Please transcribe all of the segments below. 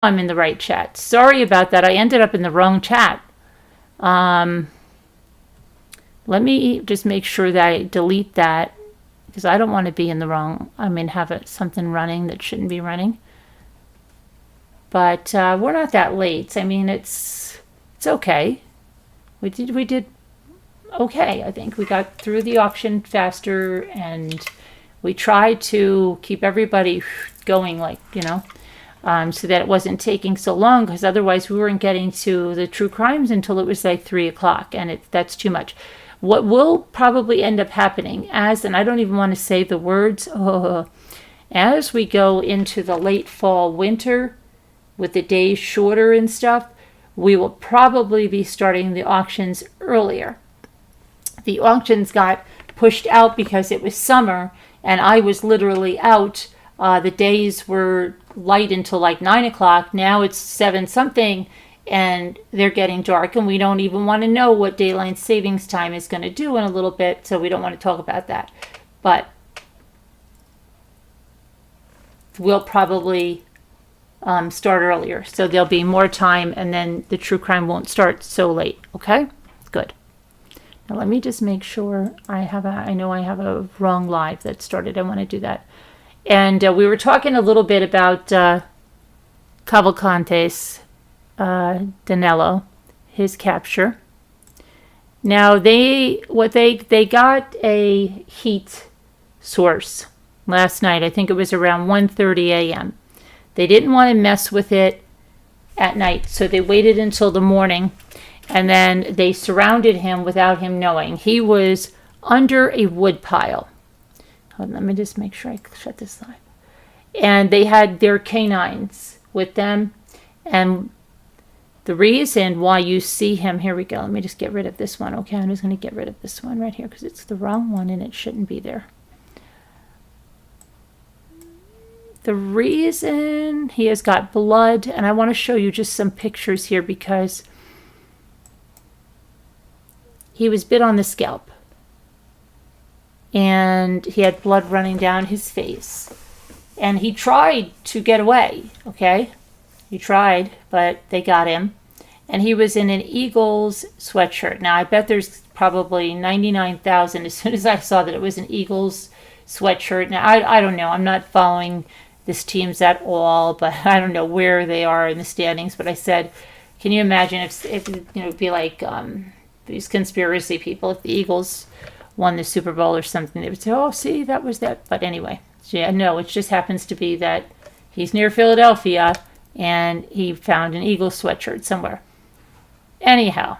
I'm in the right chat. Sorry about that. I ended up in the wrong chat. Let me just make sure that I delete that because I don't want to be in the wrong. I mean, have something running that shouldn't be running. But we're not that late. I mean, it's okay. We did okay. I think we got through the auction faster, and we tried to keep everybody going, like, so that it wasn't taking so long, because otherwise we weren't getting to the true crimes until it was like 3 o'clock, and that's too much. What will probably end up happening and I don't even want to say the words, as we go into the late fall winter with the days shorter and stuff, we will probably be starting the auctions earlier. The auctions got pushed out because it was summer, and I was literally out. The days were light until like 9 o'clock. Now it's 7 something, and they're getting dark, and we don't even want to know what daylight savings time is going to do in a little bit, so we don't want to talk about that. But we'll probably start earlier, so there'll be more time, and then the true crime won't start so late. Okay, good. Now let me just make sure I know I have a wrong live that started. I want to do that. And we were talking a little bit about Cavalcante's Danelo, his capture. Now they got a heat source last night. I think it was around 1:30 a.m. They didn't want to mess with it at night, so they waited until the morning, and then they surrounded him without him knowing. He was under a wood pile. Hold on, let me just make sure I shut this live. And they had their canines with them, and the reason why you see him, here we go, let me just get rid of this one. Okay, I'm just going to get rid of this one right here because it's the wrong one and it shouldn't be there. The reason he has got blood, and I want to show you just some pictures here because he was bit on the scalp and he had blood running down his face, and he tried to get away. Okay, he tried, but they got him, and he was in an Eagles sweatshirt. Now I bet there's probably 99,000 as soon as I saw that it was an Eagles sweatshirt. Now I don't know, I'm not following this teams at all, but I don't know where they are in the standings. But I said, can you imagine if it'd be like these conspiracy people, if the Eagles won the Super Bowl or something, they would say, oh, see, that was that. But anyway, yeah, no, it just happens to be that he's near Philadelphia and he found an Eagles sweatshirt somewhere. Anyhow,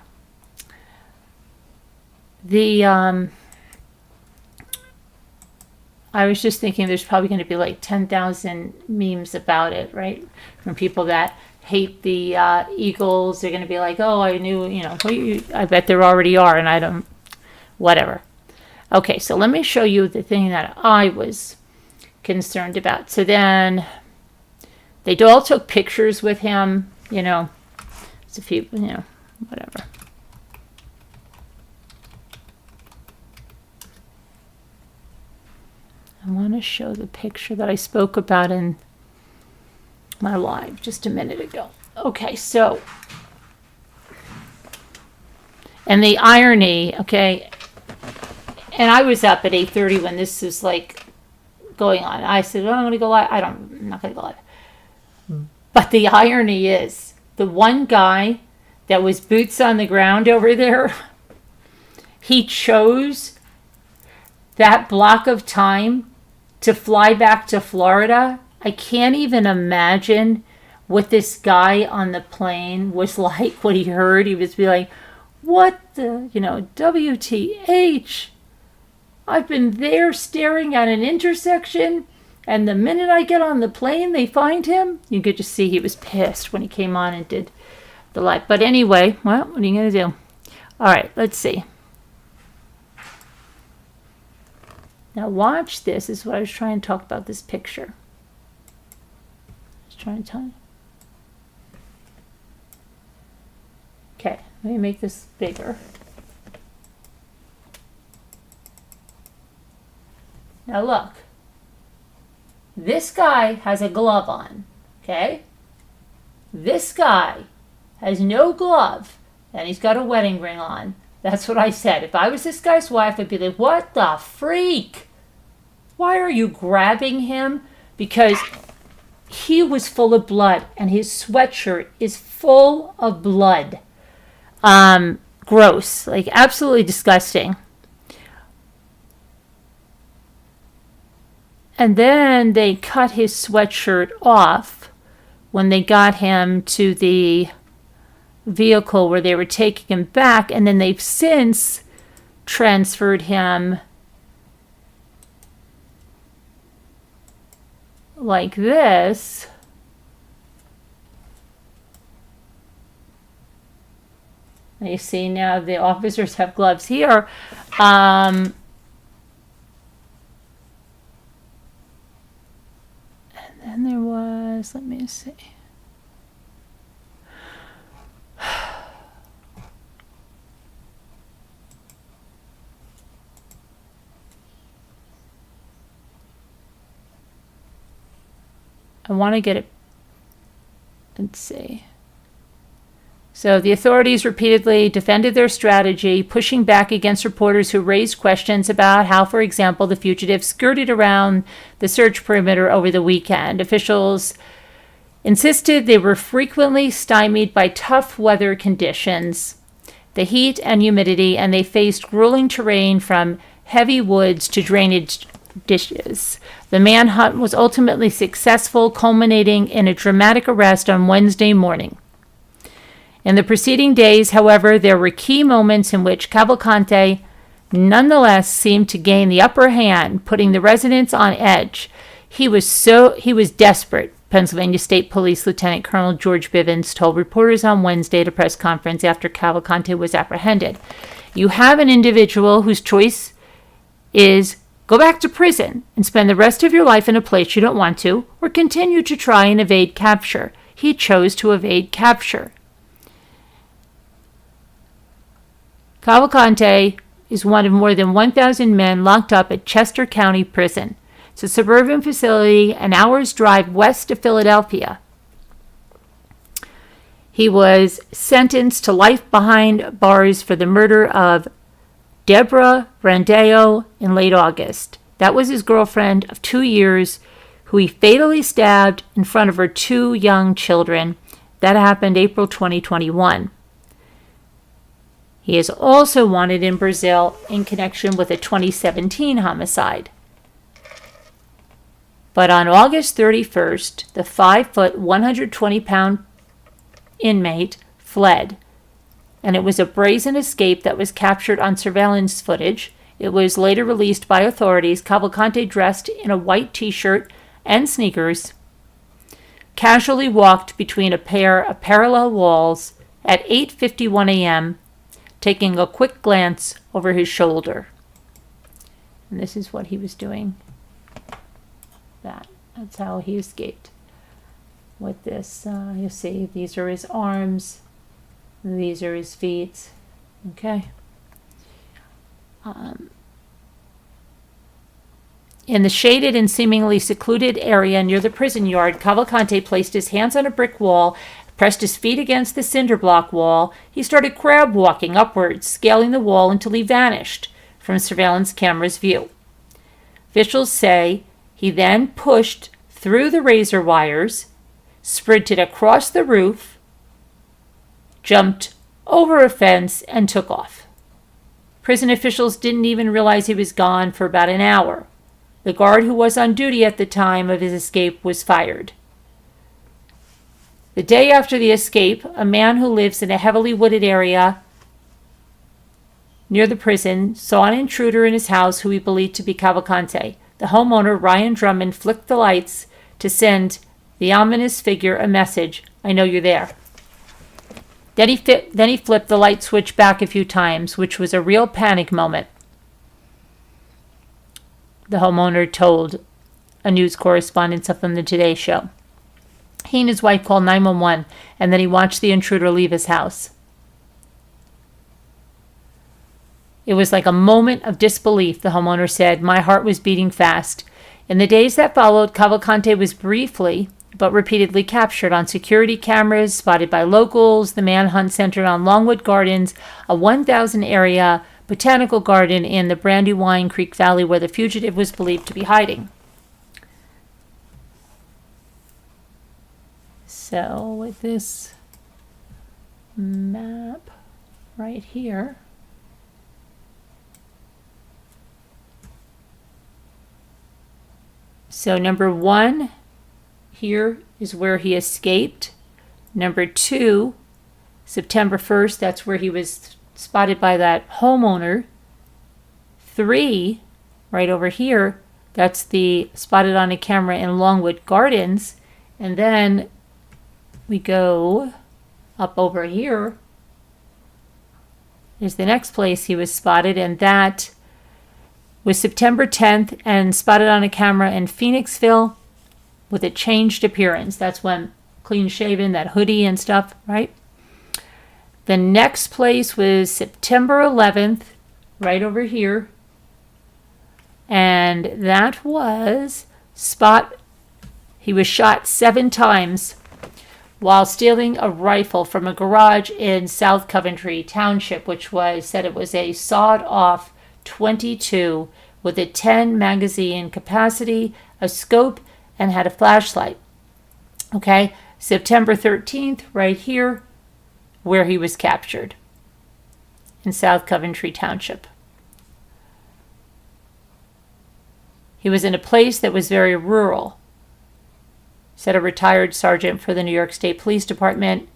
I was just thinking there's probably going to be like 10,000 memes about it, right? From people that hate the Eagles. They're going to be like, oh, I knew, I bet there already are, and I don't, whatever. Okay, so let me show you the thing that I was concerned about. So then they all took pictures with him, it's a few, whatever. I want to show the picture that I spoke about in my live just a minute ago. Okay, so, and the irony, okay, and I was up at 8:30 when this was like going on. I said, oh, I'm going to go live. I'm not going to go live. But the irony is, the one guy that was boots on the ground over there, he chose that block of time to fly back to Florida. I can't even imagine what this guy on the plane was like when he heard. He was be like, what the, WTH? I've been there staring at an intersection, and the minute I get on the plane, they find him. You could just see he was pissed when he came on and did the live. But anyway, well, what are you going to do? All right, let's see. Now watch this. This is what I was trying to talk about, this picture. I was trying to tell you. Okay, let me make this bigger. Now look. This guy has a glove on, okay? This guy has no glove and he's got a wedding ring on. That's what I said. If I was this guy's wife, I'd be like, what the freak? Why are you grabbing him? Because he was full of blood and his sweatshirt is full of blood. Gross. Like, absolutely disgusting. And then they cut his sweatshirt off when they got him to the vehicle where they were taking him back. And then they've since transferred him like this. You see now the officers have gloves here. And then there was, let me see. I want to get it. Let's see. So the authorities repeatedly defended their strategy, pushing back against reporters who raised questions about how, for example, the fugitive skirted around the search perimeter over the weekend. Officials insisted they were frequently stymied by tough weather conditions, the heat and humidity, and they faced grueling terrain from heavy woods to drainage ditches. The manhunt was ultimately successful, culminating in a dramatic arrest on Wednesday morning. In the preceding days, however, there were key moments in which Cavalcante nonetheless seemed to gain the upper hand, putting the residents on edge. He was desperate, Pennsylvania State Police Lieutenant Colonel George Bivens told reporters on Wednesday at a press conference after Cavalcante was apprehended. You have an individual whose choice is go back to prison and spend the rest of your life in a place you don't want to, or continue to try and evade capture. He chose to evade capture. Cavalcante is one of more than 1,000 men locked up at Chester County Prison. It's a suburban facility an hour's drive west of Philadelphia. He was sentenced to life behind bars for the murder of Deborah Brandeo in late August. That was his girlfriend of 2 years, who he fatally stabbed in front of her 2 young children. That happened April 2021. He is also wanted in Brazil in connection with a 2017 homicide. But on August 31st, the 5-foot, 120-pound inmate fled, and it was a brazen escape that was captured on surveillance footage. It was later released by authorities. Cavalcante, dressed in a white t-shirt and sneakers, casually walked between a pair of parallel walls at 8:51 a.m., taking a quick glance over his shoulder. And this is what he was doing. That's how he escaped. With this, you'll see, these are his arms. These are his feet. Okay. In the shaded and seemingly secluded area near the prison yard, Cavalcante placed his hands on a brick wall, pressed his feet against the cinder block wall. He started crab walking upwards, scaling the wall until he vanished from surveillance camera's view. Officials say he then pushed through the razor wires, sprinted across the roof, jumped over a fence, and took off. Prison officials didn't even realize he was gone for about an hour. The guard who was on duty at the time of his escape was fired. The day after the escape, a man who lives in a heavily wooded area near the prison saw an intruder in his house who he believed to be Cavalcante. The homeowner, Ryan Drummond, flicked the lights to send the ominous figure a message, "I know you're there." Then he flipped the light switch back a few times, which was a real panic moment, the homeowner told a news correspondent from the Today Show. He and his wife called 911, and then he watched the intruder leave his house. It was like a moment of disbelief, the homeowner said. My heart was beating fast. In the days that followed, Cavalcante was briefly but repeatedly captured on security cameras, spotted by locals. The manhunt centered on Longwood Gardens, a 1,000 area botanical garden in the Brandywine Creek Valley where the fugitive was believed to be hiding. So with this map right here, so number 1 here is where he escaped. Number 2, September 1st, that's where he was spotted by that homeowner. 3, right over here, that's the spotted on a camera in Longwood Gardens. And then we go up over here is the next place he was spotted, and that was September 10th and spotted on a camera in Phoenixville with a changed appearance. That's when clean shaven, that hoodie and stuff, right? The next place was September 11th, right over here. And that was he was shot 7 times while stealing a rifle from a garage in South Coventry Township, which said it was a sawed-off .22 with a 10 magazine capacity, a scope, and had a flashlight. Okay, September 13th, right here, where he was captured in South Coventry Township. He was in a place that was very rural, said a retired sergeant for the New York State Police Department.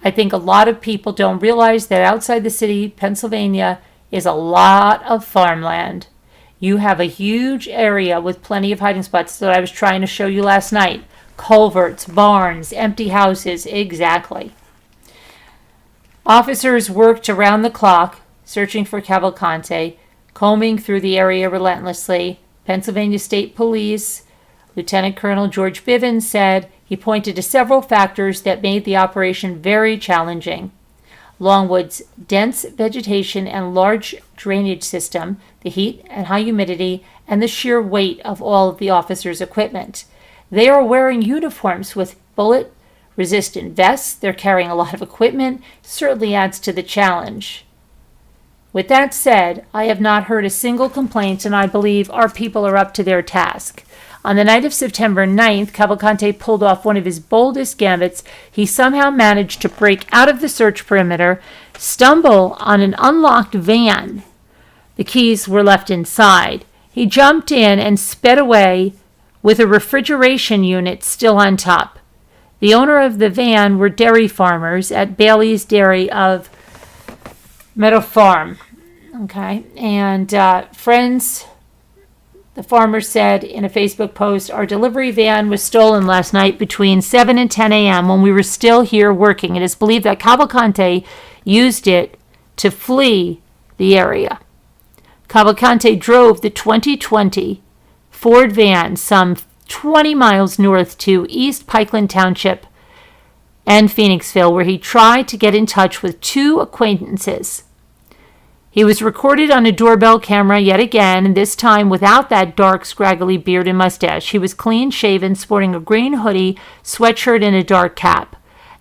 I think a lot of people don't realize that outside the city, Pennsylvania, is a lot of farmland. You have a huge area with plenty of hiding spots that I was trying to show you last night. Culverts, barns, empty houses, exactly. Officers worked around the clock, searching for Cavalcante, combing through the area relentlessly. Pennsylvania State Police Lieutenant Colonel George Bivens said he pointed to several factors that made the operation very challenging. Longwood's dense vegetation and large drainage system, the heat and high humidity, and the sheer weight of all of the officers' equipment. They are wearing uniforms with bullet-resistant vests. They're carrying a lot of equipment. Certainly adds to the challenge. With that said, I have not heard a single complaint, and I believe our people are up to their task. On the night of September 9th, Cavalcante pulled off one of his boldest gambits. He somehow managed to break out of the search perimeter, stumble on an unlocked van. The keys were left inside. He jumped in and sped away with a refrigeration unit still on top. The owner of the van were dairy farmers at Bailey's Dairy of Meadow Farm. Okay, and friends, the farmer said in a Facebook post, our delivery van was stolen last night between 7 and 10 a.m. when we were still here working. It is believed that Cavalcante used it to flee the area. Cavalcante drove the 2020 Ford van some 20 miles north to East Pikeland Township and Phoenixville, where he tried to get in touch with 2 acquaintances. He was recorded on a doorbell camera yet again, and this time without that dark, scraggly beard and mustache. He was clean-shaven, sporting a green hoodie, sweatshirt, and a dark cap.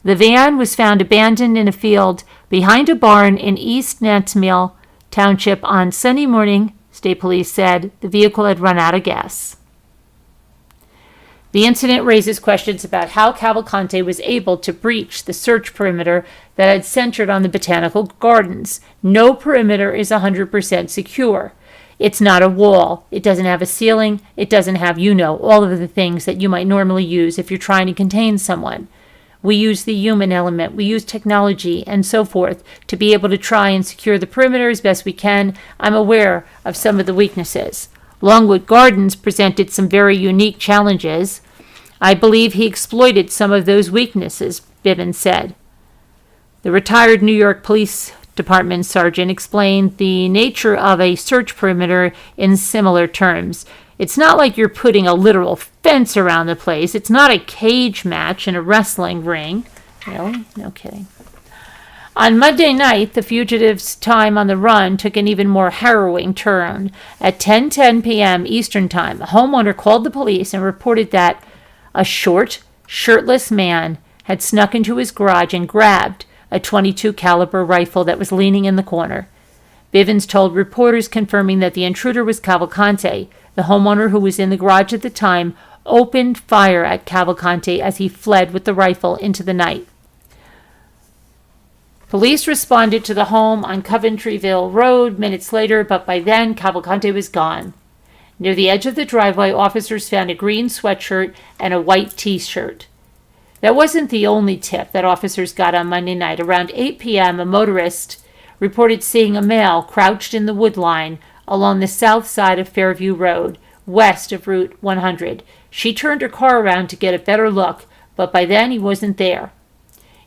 The van was found abandoned in a field behind a barn in East Nantsmill Township on Sunday morning. State Police said the vehicle had run out of gas. The incident raises questions about how Cavalcante was able to breach the search perimeter that had centered on the botanical gardens. No perimeter is 100% secure. It's not a wall. It doesn't have a ceiling. It doesn't have, all of the things that you might normally use if you're trying to contain someone. We use the human element. We use technology and so forth to be able to try and secure the perimeter as best we can. I'm aware of some of the weaknesses. Longwood Gardens presented some very unique challenges. I believe he exploited some of those weaknesses, Bivens said. The retired New York Police Department sergeant explained the nature of a search perimeter in similar terms. It's not like you're putting a literal fence around the place. It's not a cage match in a wrestling ring. Really? No kidding. On Monday night, the fugitive's time on the run took an even more harrowing turn. At 10:10 p.m. Eastern Time, a homeowner called the police and reported that A short, shirtless man had snuck into his garage and grabbed a .22 caliber rifle that was leaning in the corner. Bivens told reporters, confirming that the intruder was Cavalcante. The homeowner, who was in the garage at the time, opened fire at Cavalcante as he fled with the rifle into the night. Police responded to the home on Coventryville Road minutes later, but by then Cavalcante was gone. Near the edge of the driveway, officers found a green sweatshirt and a white t-shirt. That wasn't the only tip that officers got on Monday night. Around 8 p.m., a motorist reported seeing a male crouched in the wood line along the south side of Fairview Road, west of Route 100. She turned her car around to get a better look, but by then he wasn't there.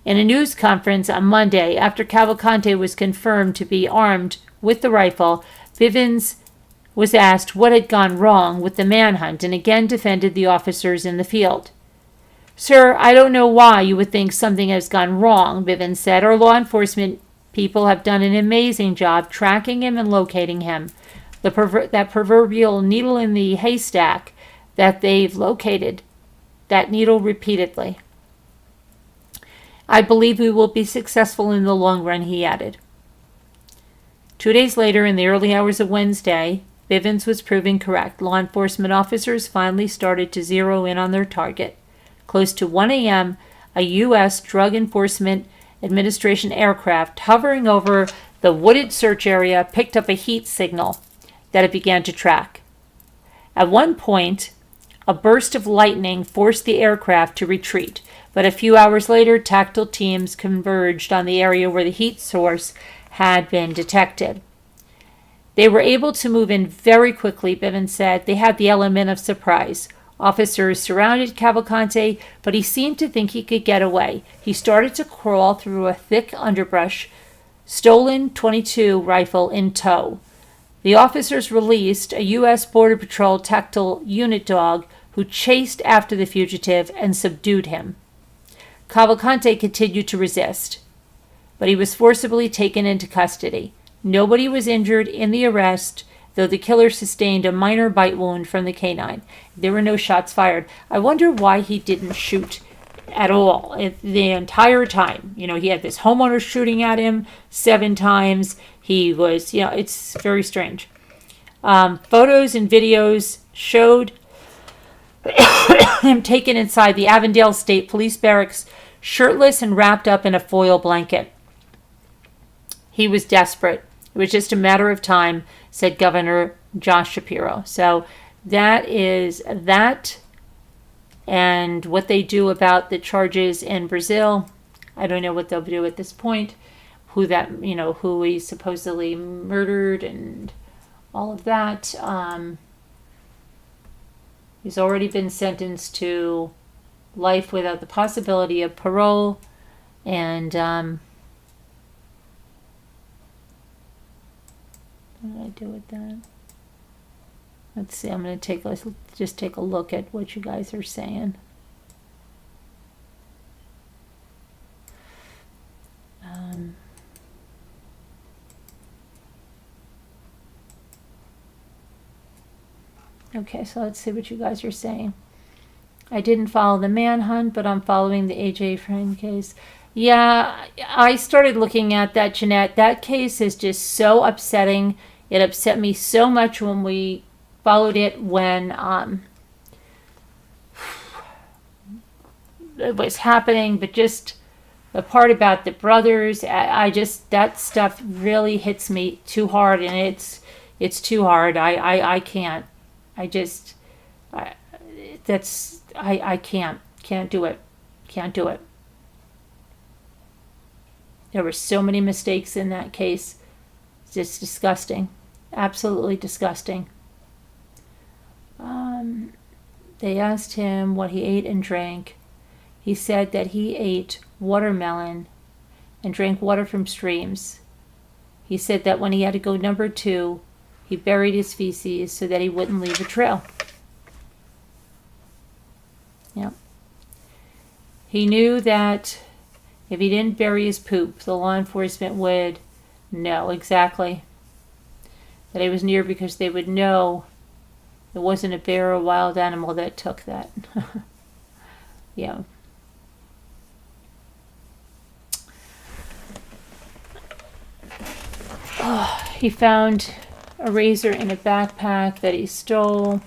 In a news conference on Monday, after Cavalcante was confirmed to be armed with the rifle, Bivens was asked what had gone wrong with the manhunt and again defended the officers in the field. "Sir, I don't know why you would think something has gone wrong," Bivens said. "Our law enforcement people have done an amazing job tracking him and locating him. That proverbial needle in the haystack that they've located, that needle repeatedly. I believe we will be successful in the long run," he added. 2 days later, in the early hours of Wednesday, Bivens was proven correct. Law enforcement officers finally started to zero in on their target. Close to 1 a.m., a U.S. Drug Enforcement Administration aircraft hovering over the wooded search area picked up a heat signal that it began to track. At one point, a burst of lightning forced the aircraft to retreat, but a few hours later, tactical teams converged on the area where the heat source had been detected. They were able to move in very quickly, Bivens said. They had the element of surprise. Officers surrounded Cavalcante, but he seemed to think he could get away. He started to crawl through a thick underbrush, stolen .22 rifle in tow. The officers released a U.S. Border Patrol tactical unit dog who chased after the fugitive and subdued him. Cavalcante continued to resist, but he was forcibly taken into custody. Nobody was injured in the arrest, though the killer sustained a minor bite wound from the canine. There were no shots fired. I wonder why he didn't shoot at all the entire time. You know, he had this homeowner shooting at him 7 times. He was, it's very strange. Photos and videos showed him taken inside the Avondale State Police Barracks, shirtless and wrapped up in a foil blanket. He was desperate. It was just a matter of time, said Governor Josh Shapiro. So that is that. And what they do about the charges in Brazil, I don't know what they'll do at this point. Who he supposedly murdered and all of that. He's already been sentenced to life without the possibility of parole. And what did I do with that? Let's see. I'm going to just take a look at what you guys are saying. Okay, so let's see what you guys are saying. I didn't follow the manhunt, but I'm following the AJ Friend case. Yeah, I started looking at that, Jeanette. That case is just so upsetting. It upset me so much when we followed it when it was happening, but just the part about the brothers, that stuff really hits me too hard, and it's too hard. I can't. I can't do it. Can't do it. There were so many mistakes in that case. It's just disgusting. Absolutely disgusting. They asked him what he ate and drank. He said that he ate watermelon and drank water from streams. He said that when he had to go number 2, he buried his feces so that he wouldn't leave a trail. Yeah. He knew that if he didn't bury his poop, the law enforcement would know exactly that he was near, because they would know it wasn't a bear or a wild animal that took that. Yeah. Oh, he found a razor in a backpack that he stole.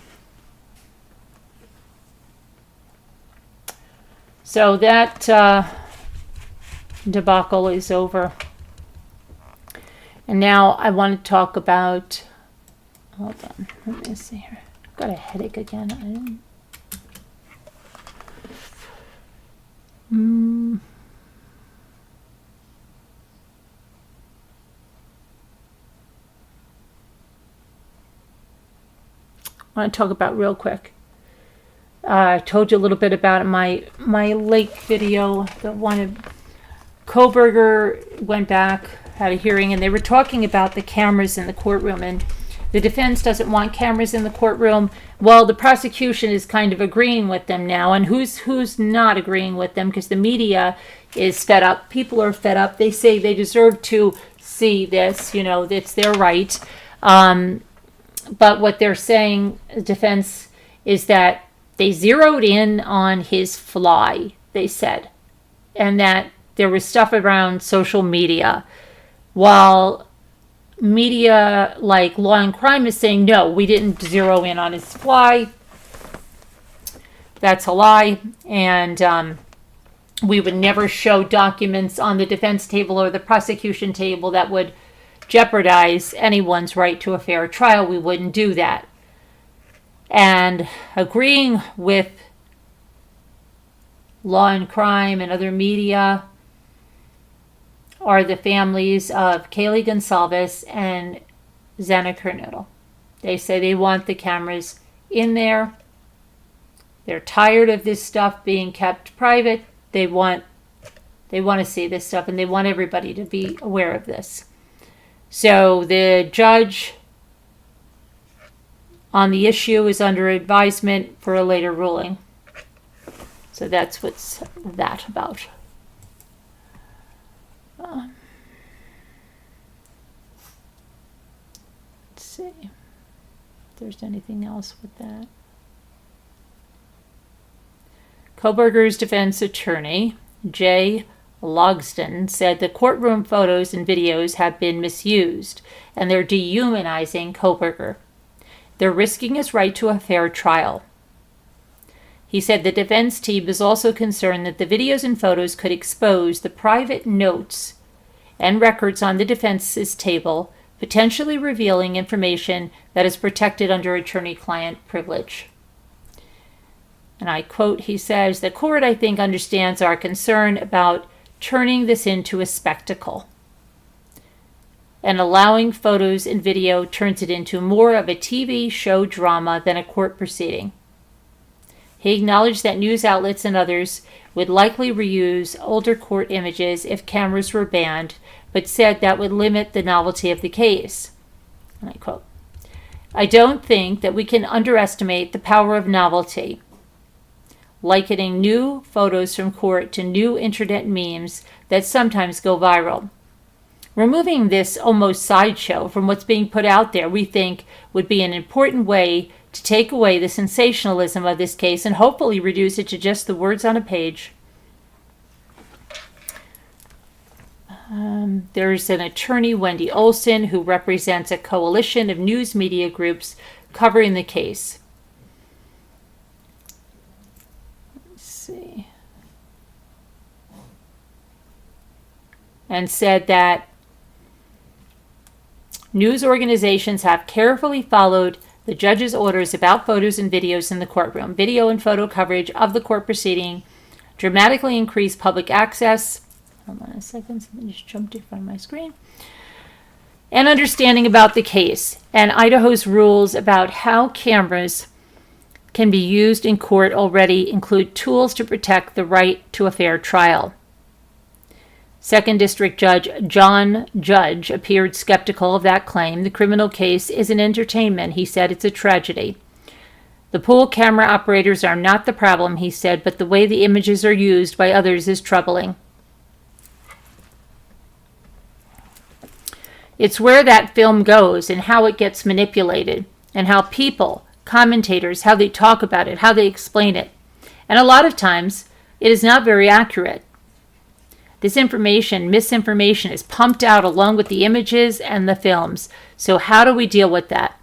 So that debacle is over. And now I want to talk about, hold on, let me see here. I've got a headache again. I want to talk about real quick. I told you a little bit about my lake video. The one of Koberger went back, had a hearing, and they were talking about the cameras in the courtroom. And the defense doesn't want cameras in the courtroom. Well, the prosecution is kind of agreeing with them now. And who's not agreeing with them? Because the media is fed up. People are fed up. They say they deserve to see this. You know, it's their right. But what they're saying, the defense, is that they zeroed in on his fly, they said, and that there was stuff around social media, while media like Law and Crime is saying, no, we didn't zero in on his fly. That's a lie, and we would never show documents on the defense table or the prosecution table that would jeopardize anyone's right to a fair trial. We wouldn't do that. And agreeing with Law and Crime and other media are the families of Kaylee Gonsalves and Xana Kernodle. They say they want the cameras in there. They're tired of this stuff being kept private. They want to see this stuff, and they want everybody to be aware of this. So the judge on the issue is under advisement for a later ruling. So that's what's that about. Let's see if there's anything else with that. Koberger's defense attorney, Jay Logston, said the courtroom photos and videos have been misused and they're dehumanizing Koberger. They're risking his right to a fair trial. He said the defense team is also concerned that the videos and photos could expose the private notes and records on the defense's table, potentially revealing information that is protected under attorney-client privilege. And I quote, he says, the court, I think, understands our concern about turning this into a spectacle. And allowing photos and video turns it into more of a TV show drama than a court proceeding. He acknowledged that news outlets and others would likely reuse older court images if cameras were banned, but said that would limit the novelty of the case. And I quote, I don't think that we can underestimate the power of novelty. Likening new photos from court to new internet memes that sometimes go viral. Removing this almost sideshow from what's being put out there, we think, would be an important way to take away the sensationalism of this case and hopefully reduce it to just the words on a page. There's an attorney, Wendy Olson, who represents a coalition of news media groups covering the case. Let's see. And said that news organizations have carefully followed the judge's orders about photos and videos in the courtroom. Video and photo coverage of the court proceeding dramatically increased public access. Hold on a second, something just jumped in front of my screen. And understanding about the case. And Idaho's rules about how cameras can be used in court already include tools to protect the right to a fair trial. Second District Judge John Judge appeared skeptical of that claim. The criminal case is an entertainment. He said it's a tragedy. The pool camera operators are not the problem, he said, but the way the images are used by others is troubling. It's where that film goes and how it gets manipulated and how people, commentators, how they talk about it, how they explain it. And a lot of times It is not very accurate. This misinformation is pumped out along with the images and the films. So how do we deal with that?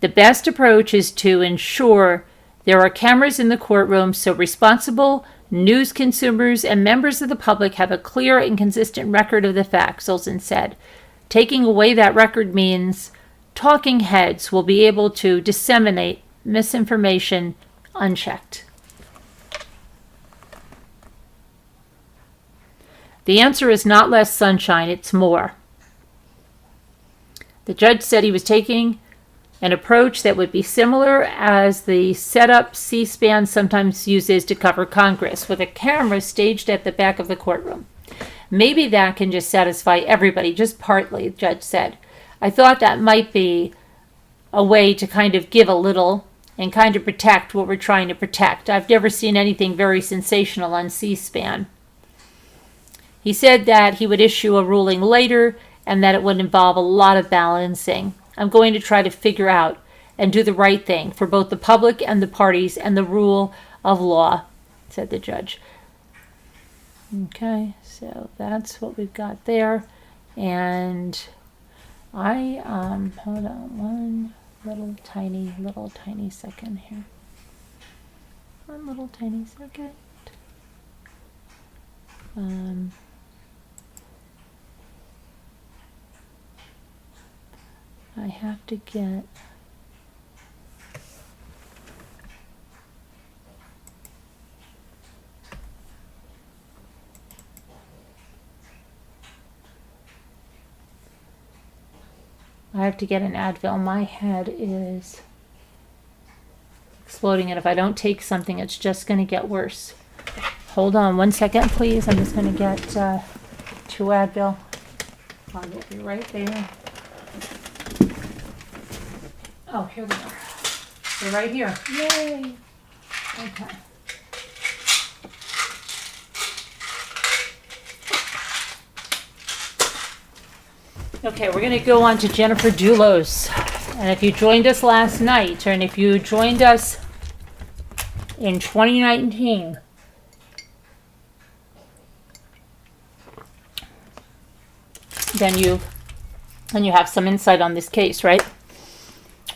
The best approach is to ensure there are cameras in the courtroom so responsible news consumers and members of the public have a clear and consistent record of the facts, Olson said. Taking away that record means talking heads will be able to disseminate misinformation unchecked. The answer is not less sunshine, it's more. The judge said he was taking an approach that would be similar as the setup C-SPAN sometimes uses to cover Congress, with a camera staged at the back of the courtroom. Maybe that can just satisfy everybody, just partly, the judge said. I thought that might be a way to kind of give a little and kind of protect what we're trying to protect. I've never seen anything very sensational on C-SPAN. He said that he would issue a ruling later and that it would involve a lot of balancing. I'm going to try to figure out and do the right thing for both the public and the parties and the rule of law, said the judge. Okay, so that's what we've got there. And I, hold on one little tiny second here. One little tiny second. I have to get an Advil. My head is exploding, and if I don't take something, it's just going to get worse. Hold on one second, please. I'm just going to get 2 Advil. I'll get you right there. Oh, here they are. They're right here. Yay! Okay. Okay, we're going to go on to Jennifer Dulos. And if you joined us last night, and if you joined us in 2019, then you have some insight on this case, right?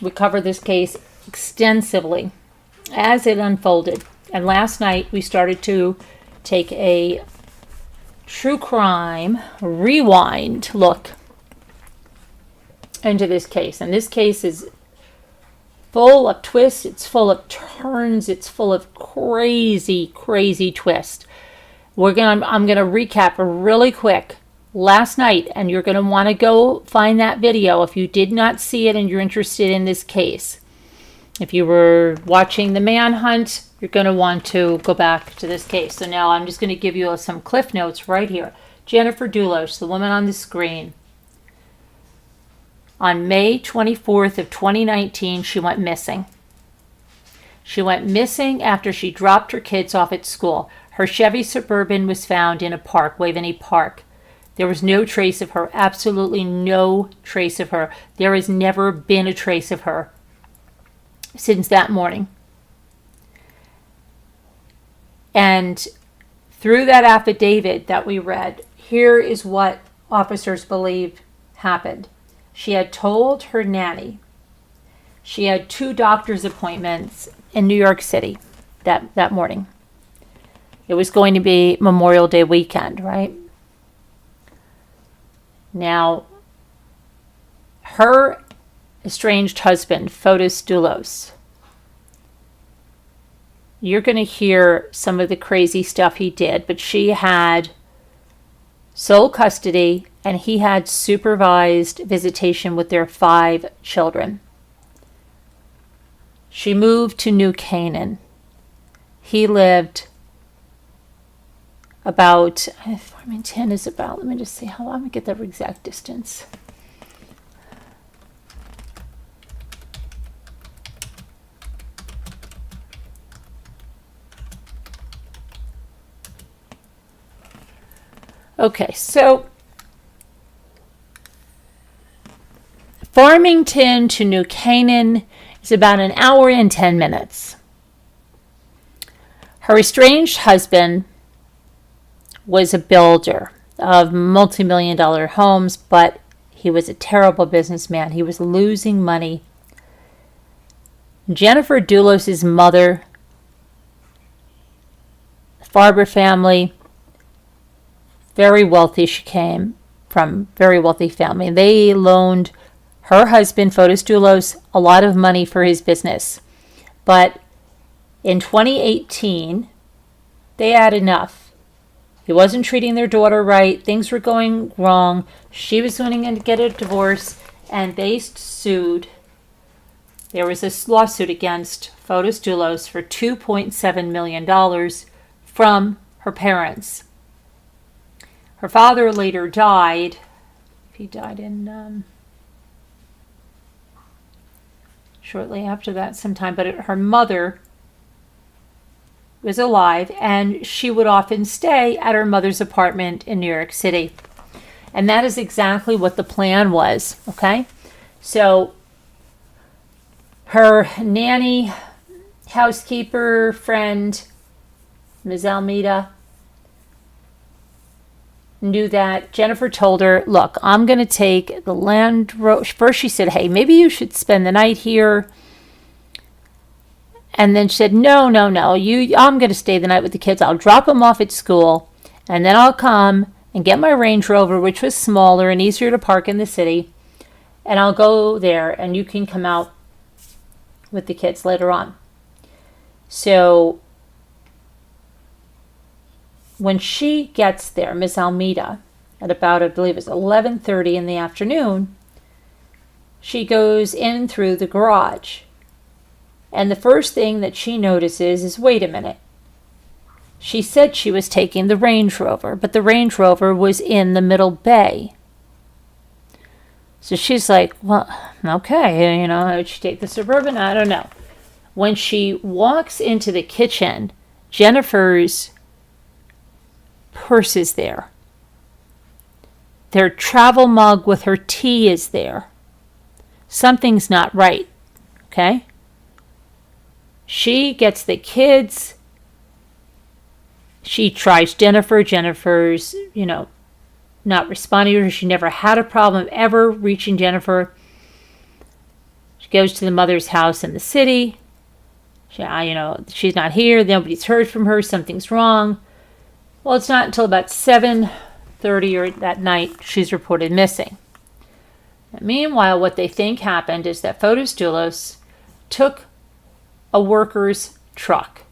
We covered this case extensively as it unfolded. And last night we started to take a true crime rewind look into this case. And this case is full of twists, it's full of turns, it's full of crazy, crazy twists. I'm going to recap really quick last night, and you're going to want to go find that video if you did not see it and you're interested in this case. If you were watching the Manhunt, you're going to want to go back to this case. So now I'm just going to give you some cliff notes right here. Jennifer Dulos, the woman on the screen. On May 24th of 2019, she went missing. She went missing after she dropped her kids off at school. Her Chevy Suburban was found in a park, Mawhinney Park. There was no trace of her, absolutely no trace of her. There has never been a trace of her since that morning. And through that affidavit that we read, here is what officers believe happened. She had told her nanny she had 2 doctor's appointments in New York City that morning. It was going to be Memorial Day weekend, right? Now, her estranged husband, Fotis Dulos, you're going to hear some of the crazy stuff he did, but she had sole custody and he had supervised visitation with their 5 children. She moved to New Canaan. He lived about, Farmington is about, let me just see how long we get the exact distance. Okay, so Farmington to New Canaan is about 1 hour and 10 minutes. Her estranged husband was a builder of multi-million-dollar homes, but he was a terrible businessman. He was losing money. Jennifer Dulos' mother, Farber family, very wealthy. She came from very wealthy family. They loaned her husband, Fotis Dulos, a lot of money for his business. But in 2018, they had enough. He wasn't treating their daughter right. Things were going wrong. She was going to get a divorce, and they sued. There was a lawsuit against Fotis Dulos for $2.7 million from her parents. Her father later died. He died in shortly after that sometime, but her mother was alive, and she would often stay at her mother's apartment in New York City. And that is exactly what the plan was, okay? So her nanny, housekeeper, friend, Ms. Almeida, knew that Jennifer told her, look, I'm going to take the Land Rover. First she said, hey, maybe you should spend the night here. And then she said, no, I'm going to stay the night with the kids. I'll drop them off at school, and then I'll come and get my Range Rover, which was smaller and easier to park in the city, and I'll go there, and you can come out with the kids later on. So when she gets there, Miss Almeida, at about, I believe it's 11:30 in the afternoon, she goes in through the garage. And the first thing that she notices is, wait a minute. She said she was taking the Range Rover, but the Range Rover was in the middle bay. So she's like, well, okay, would she take the Suburban? I don't know. When she walks into the kitchen, Jennifer's purse is there. Their travel mug with her tea is there. Something's not right, okay? She gets the kids. She tries Jennifer. Jennifer's, not responding to her. She never had a problem ever reaching Jennifer. She goes to the mother's house in the city. She's not here. Nobody's heard from her. Something's wrong. Well, it's not until about 7:30 or that night she's reported missing. And meanwhile, what they think happened is that Fotis Dulos took a worker's truck,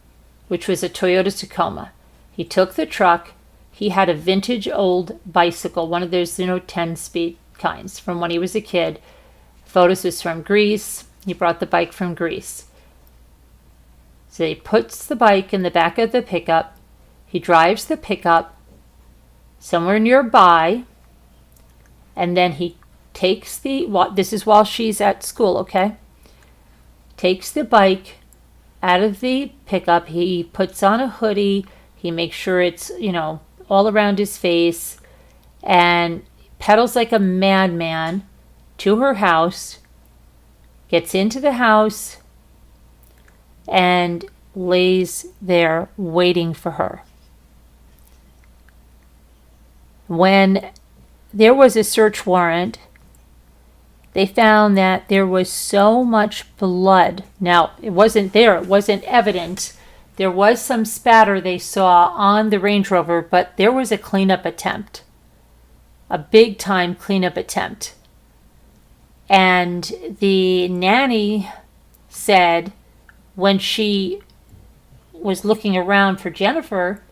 which was a Toyota Tacoma. He took the truck. He had a vintage old bicycle, one of those, 10-speed kinds from when he was a kid. Fotis was from Greece. He brought the bike from Greece. So he puts the bike in the back of the pickup. He drives the pickup somewhere nearby, and then he takes this is while she's at school, okay? Takes the bike out of the pickup. He puts on a hoodie. He makes sure it's, all around his face, and pedals like a madman to her house, gets into the house, and lays there waiting for her. When there was a search warrant, they found that there was so much blood. Now, it wasn't evident. There was some spatter they saw on the Range Rover, but there was a cleanup attempt. A big-time cleanup attempt. And the nanny said when she was looking around for Jennifer,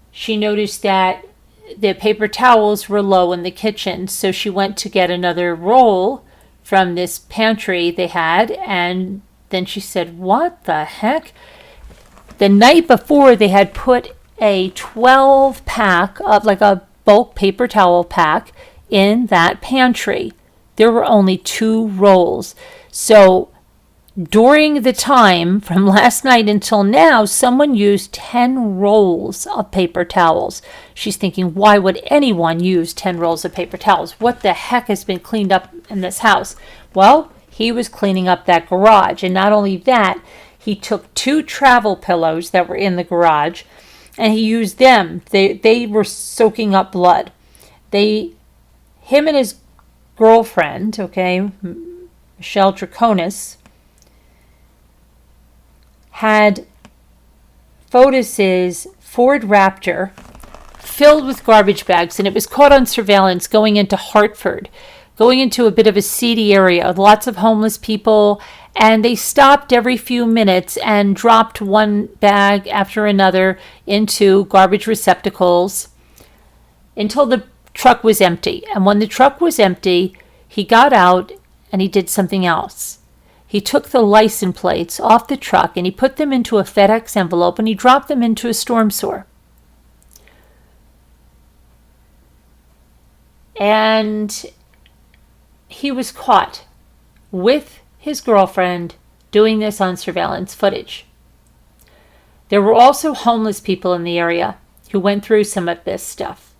she noticed that the paper towels were low in the kitchen, so she went to get another roll from this pantry they had, and then she said, what the heck? The night before, they had put a 12-pack of, like a bulk paper towel pack, in that pantry. There were only 2 rolls. So during the time from last night until now, someone used 10 rolls of paper towels. She's thinking, why would anyone use 10 rolls of paper towels? What the heck has been cleaned up in this house? Well, he was cleaning up that garage. And not only that, He took 2 travel pillows that were in the garage, and he used them. They were soaking up blood. Him and his girlfriend, okay, Michelle Troconis, had Fotis's Ford Raptor filled with garbage bags, and it was caught on surveillance going into Hartford, going into a bit of a seedy area with lots of homeless people, and they stopped every few minutes and dropped one bag after another into garbage receptacles until the truck was empty. And when the truck was empty, he got out and he did something else. He took the license plates off the truck and he put them into a FedEx envelope and he dropped them into a storm sewer. And he was caught with his girlfriend doing this on surveillance footage. There were also homeless people in the area who went through some of this stuff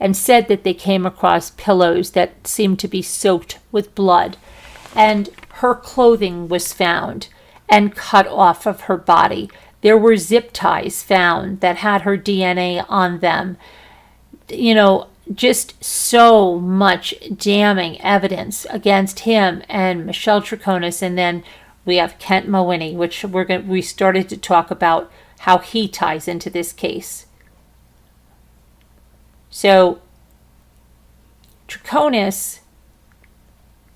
and said that they came across pillows that seemed to be soaked with blood. And her clothing was found and cut off of her body. There were zip ties found that had her DNA on them. You know, just so much damning evidence against him and Michelle Troconis. And then we have Kent Mawhinney, which we started to talk about how he ties into this case. So Troconis,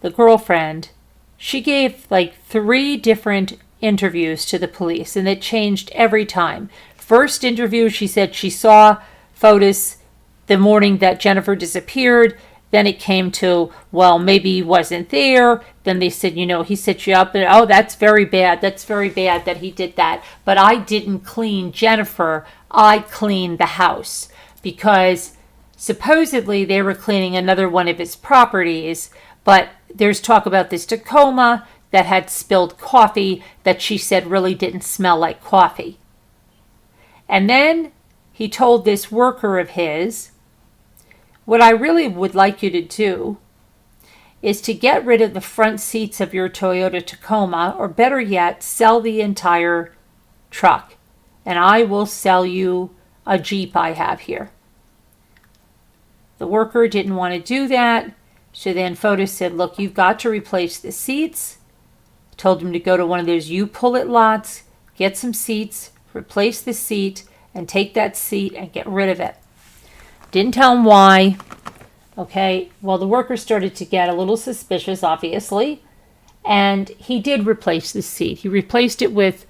the girlfriend, she gave like 3 different interviews to the police, and it changed every time. First interview, she said she saw Fotis the morning that Jennifer disappeared. Then it came to, well, maybe he wasn't there. Then they said, you know, he set you up. And, oh, that's very bad. That's very bad that he did that. But I didn't clean Jennifer. I cleaned the house. Because supposedly they were cleaning another one of his properties. But there's talk about this Tacoma that had spilled coffee that she said really didn't smell like coffee. And then he told this worker of his, what I really would like you to do is to get rid of the front seats of your Toyota Tacoma, or better yet, sell the entire truck. And I will sell you a Jeep I have here. The worker didn't want to do that. So then Fotis said, look, you've got to replace the seats. Told him to go to one of those you-pull-it lots, get some seats, replace the seat, and take that seat and get rid of it. Didn't tell him why. Okay, well, the worker started to get a little suspicious, obviously, and he did replace the seat. He replaced it with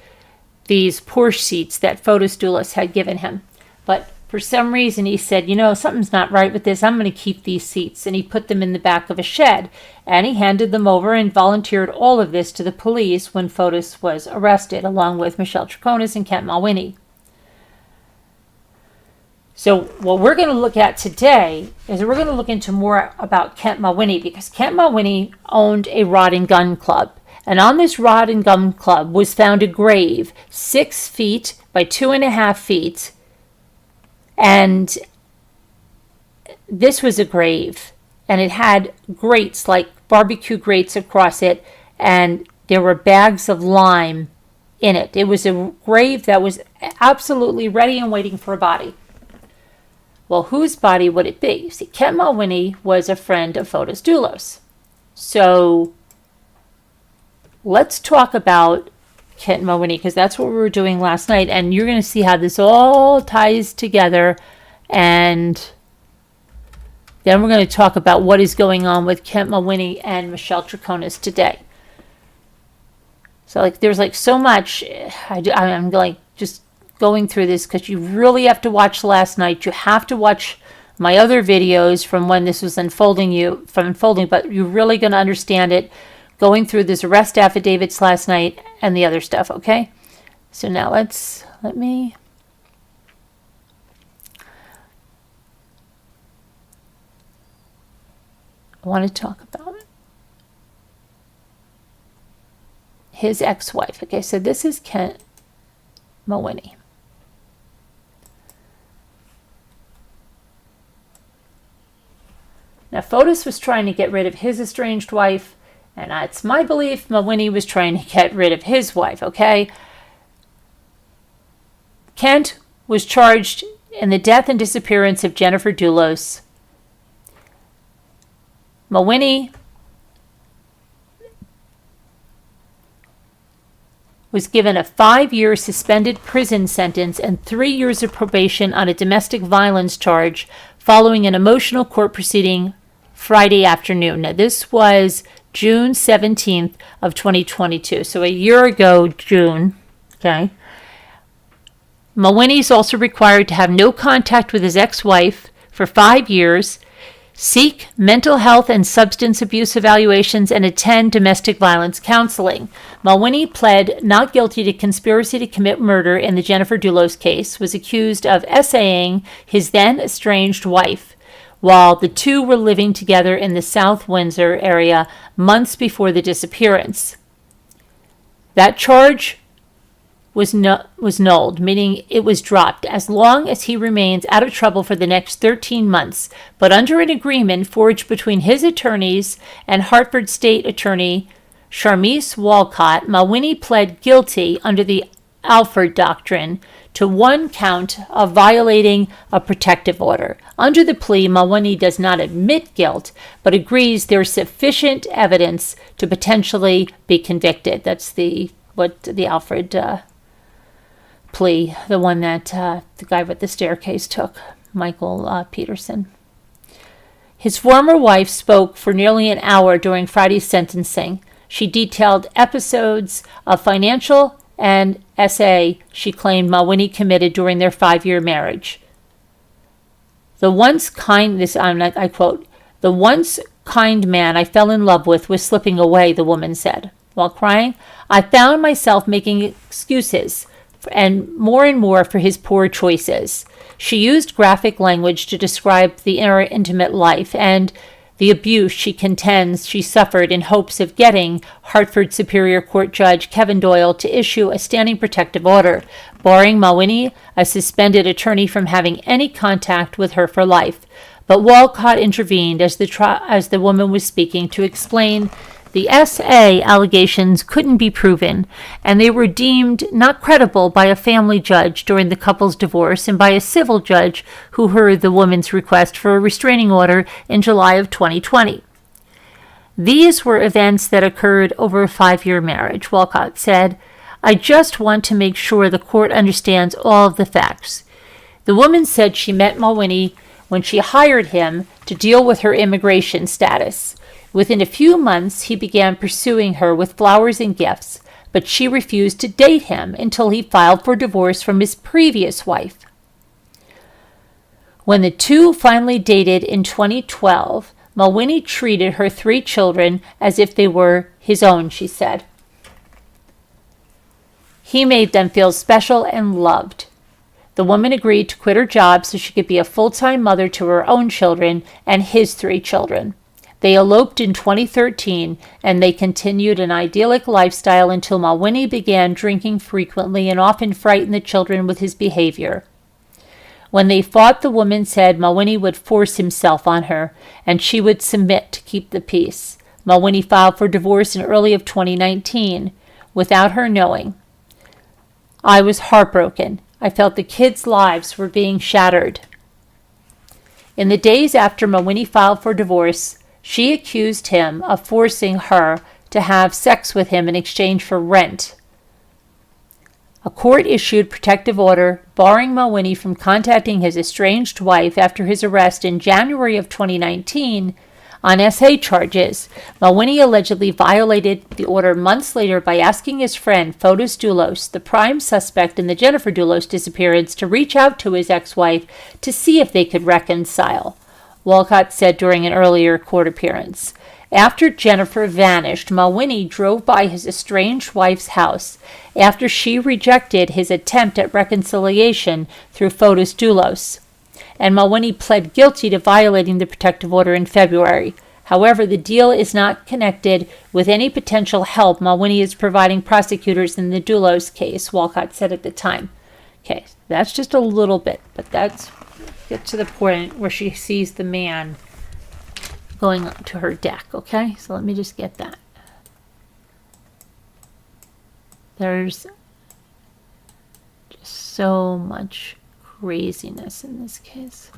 these Porsche seats that Michelle Dulos had given him. But for some reason, he said, you know, something's not right with this. I'm going to keep these seats. And he put them in the back of a shed. And he handed them over and volunteered all of this to the police when Fotis was arrested, along with Michelle Troconis and Kent Mawhinney. So what we're going to look at today is we're going to look into more about Kent Mawhinney, because Kent Mawhinney owned a rod and gun club. And on this rod and gun club was found a grave 6 feet by 2.5 feet. And this was a grave, and it had grates, like barbecue grates across it, and there were bags of lime in it. It was a grave that was absolutely ready and waiting for a body. Well, whose body would it be? See, Kent Mawhinney was a friend of Fotis Dulos. So let's talk about Kent Mawhinney, because that's what we were doing last night, and you're going to see how this all ties together. And then we're going to talk about what is going on with Kent Mawhinney and Michelle Troconis today. So like there's like so much. I'm like just going through this because you really have to watch last night. You have to watch my other videos from when this was unfolding, but you're really going to understand it going through this arrest affidavits last night and the other stuff, okay? So now let me I want to talk about his ex-wife. Okay, so this is Kent Mawhinney. Now, Fotis was trying to get rid of his estranged wife, and it's my belief Mawhinney was trying to get rid of his wife, okay? Kent was charged in the death and disappearance of Jennifer Dulos. Mawhinney was given a 5-year suspended prison sentence and 3 years of probation on a domestic violence charge following an emotional court proceeding Friday afternoon. Now, this was June 17th of 2022, so a year ago, June. Okay. Mawhinney is also required to have no contact with his ex-wife for 5 years, seek mental health and substance abuse evaluations, and attend domestic violence counseling. Mawhinney pled not guilty to conspiracy to commit murder in the Jennifer Dulos case, was accused of essaying his then estranged wife while the two were living together in the South Windsor area months before the disappearance. That charge was nulled, meaning it was dropped, as long as he remains out of trouble for the next 13 months. But under an agreement forged between his attorneys and Hartford State Attorney Charmise Walcott, Mawhinney pled guilty under the Alford Doctrine to 1 count of violating a protective order. Under the plea, Mawhinney does not admit guilt, but agrees there is sufficient evidence to potentially be convicted. That's the Alford plea, the one that the guy with the staircase took, Michael Peterson. His former wife spoke for nearly an hour during Friday's sentencing. She detailed episodes of financial and SA she claimed Mawhinney committed during their 5-year marriage. I quote, "The once kind man I fell in love with was slipping away," the woman said. While crying, "I found myself making excuses and more for his poor choices." She used graphic language to describe the intimate life and the abuse she contends she suffered in hopes of getting Hartford Superior Court Judge Kevin Doyle to issue a standing protective order, barring Mawhinney, a suspended attorney, from having any contact with her for life. But Walcott intervened as the woman was speaking to explain the SA allegations couldn't be proven, and they were deemed not credible by a family judge during the couple's divorce and by a civil judge who heard the woman's request for a restraining order in July of 2020. These were events that occurred over a 5-year marriage, Walcott said. "I just want to make sure the court understands all of the facts." The woman said she met Mawhinney when she hired him to deal with her immigration status. Within a few months, he began pursuing her with flowers and gifts, but she refused to date him until he filed for divorce from his previous wife. When the two finally dated in 2012, Mawhinney treated her 3 children as if they were his own, she said. He made them feel special and loved. The woman agreed to quit her job so she could be a full-time mother to her own children and his 3 children. They eloped in 2013, and they continued an idyllic lifestyle until Mawhinney began drinking frequently and often frightened the children with his behavior. When they fought, the woman said Mawhinney would force himself on her, and she would submit to keep the peace. Mawhinney filed for divorce in early of 2019, without her knowing. "I was heartbroken. I felt the kids' lives were being shattered." In the days after Mawhinney filed for divorce, she accused him of forcing her to have sex with him in exchange for rent. A court-issued protective order barring Mawhinney from contacting his estranged wife after his arrest in January of 2019 on SA charges. Mawhinney allegedly violated the order months later by asking his friend Fotis Dulos, the prime suspect in the Jennifer Dulos disappearance, to reach out to his ex-wife to see if they could reconcile, Walcott said during an earlier court appearance. After Jennifer vanished, Mawhinney drove by his estranged wife's house after she rejected his attempt at reconciliation through Fotis Dulos, and Mawhinney pled guilty to violating the protective order in February. However, the deal is not connected with any potential help Mawhinney is providing prosecutors in the Dulos case, Walcott said at the time. Okay, that's just a little bit, but that's get to the point where she sees the man going to her deck, okay? So let me just get that. There's just so much craziness in this case.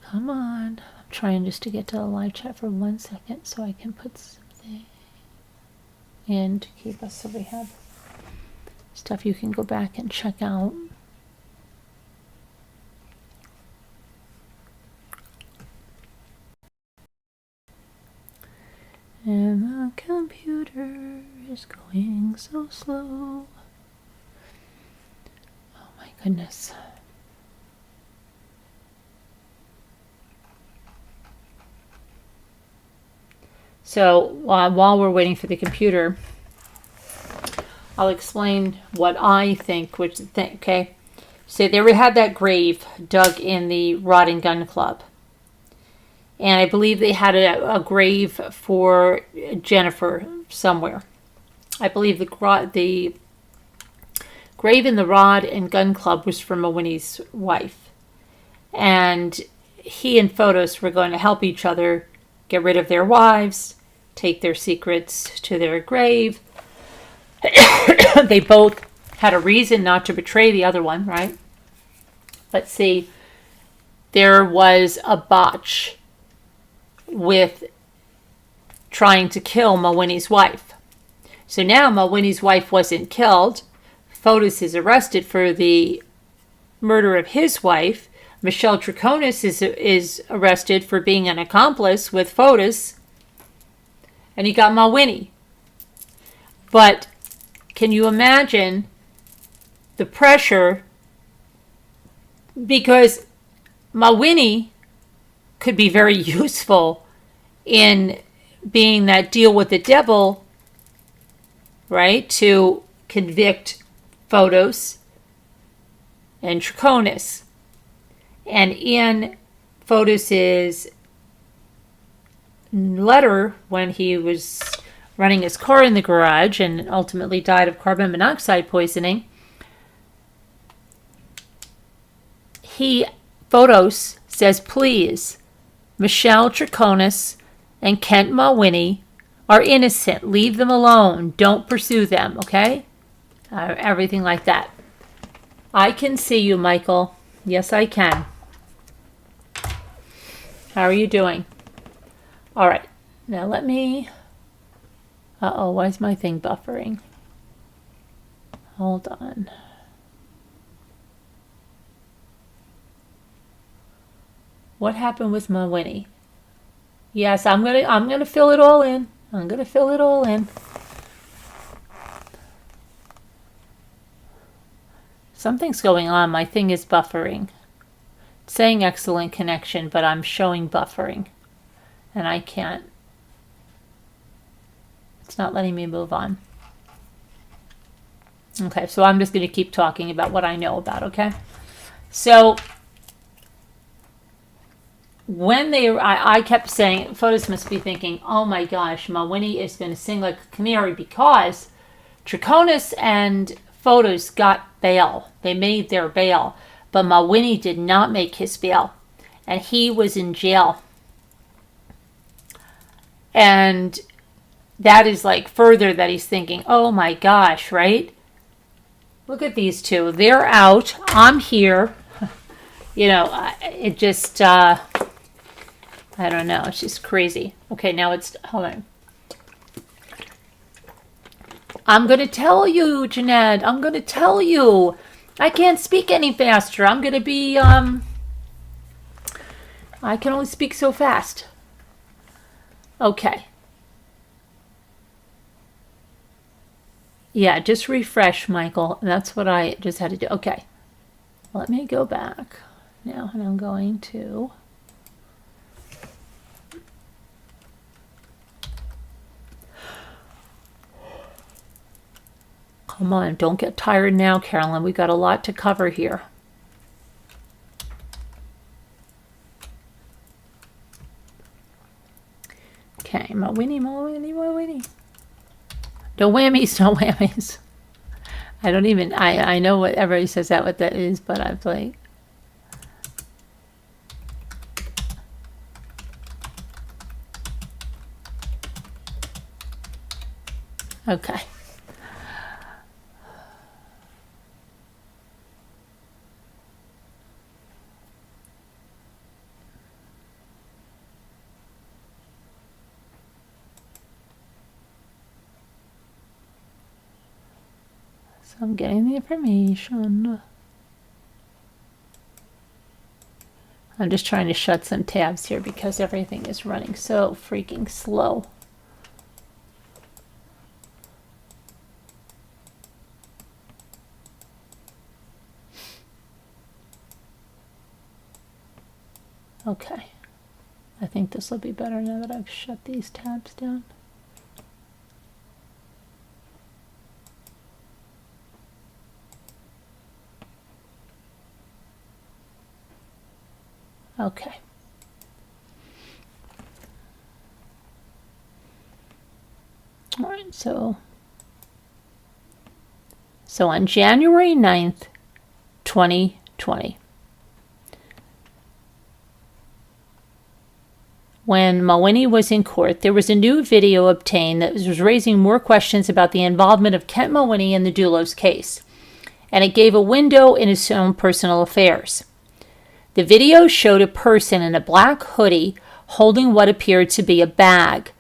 Come on. I'm trying just to get to the live chat for 1 second so I can put something in to keep us so we have stuff you can go back and check out. And the computer is going so slow. Oh my goodness. So while we're waiting for the computer, I'll explain what I think, okay? So they had that grave dug in the Rod and Gun Club. And I believe they had a grave for Jennifer somewhere. I believe the grave in the Rod and Gun Club was for Mawhinney's wife. And he and Fotis were going to help each other get rid of their wives, take their secrets to their grave. They both had a reason not to betray the other one, right? But see, there was a botch with trying to kill Mawhinney's wife. So now Mawhinney's wife wasn't killed. Fotis is arrested for the murder of his wife. Michelle Troconis is arrested for being an accomplice with Fotis. And you got Mawhinney. But can you imagine the pressure? Because Mawhinney could be very useful in being that deal with the devil, right? To convict Fotis and Troconis. And in Fotis's letter, when he was running his car in the garage and ultimately died of carbon monoxide poisoning, Fotis says, please, Michelle Troconis and Kent Mawhinney are innocent. Leave them alone. Don't pursue them, okay? Everything like that. I can see you, Michael. Yes, I can. How are you doing? All right. Now let me... Uh-oh, why is my thing buffering? Hold on. What happened with Mawhinney? Yes, I'm gonna fill it all in. I'm gonna fill it all in. Something's going on. My thing is buffering. It's saying excellent connection, but I'm showing buffering. And I can't. It's not letting me move on. Okay, so I'm just going to keep talking about what I know about, okay? So when I kept saying, Fotis must be thinking, oh my gosh, Mawhinney is going to sing like a canary, because Troconis and Fotis got bail. They made their bail, but Mawhinney did not make his bail, and he was in jail. And that is like further that he's thinking, oh my gosh, right? Look at these two. They're out. I'm here. You know, it just, I don't know. It's just crazy. Okay, now it's, hold on. I'm going to tell you, Jeanette. I'm going to tell you. I can't speak any faster. I'm going to be, I can only speak so fast. Okay. Yeah, just refresh, Michael. That's what I just had to do. Okay. Let me go back now, and I'm going to... Come on, don't get tired now, Carolyn. We got a lot to cover here. Okay, Mawhinney. No whammies, no whammies. I don't even, I know what everybody says what that is, but I'm like... Okay. So I'm getting the information. I'm just trying to shut some tabs here because everything is running so freaking slow. Okay. I think this will be better now that I've shut these tabs down. Okay. All right, so on January 9th, 2020, when Mawhinney was in court, there was a new video obtained that was raising more questions about the involvement of Kent Mawhinney in the Dulos case, and it gave a window in his own personal affairs. The video showed a person in a black hoodie holding what appeared to be a bag.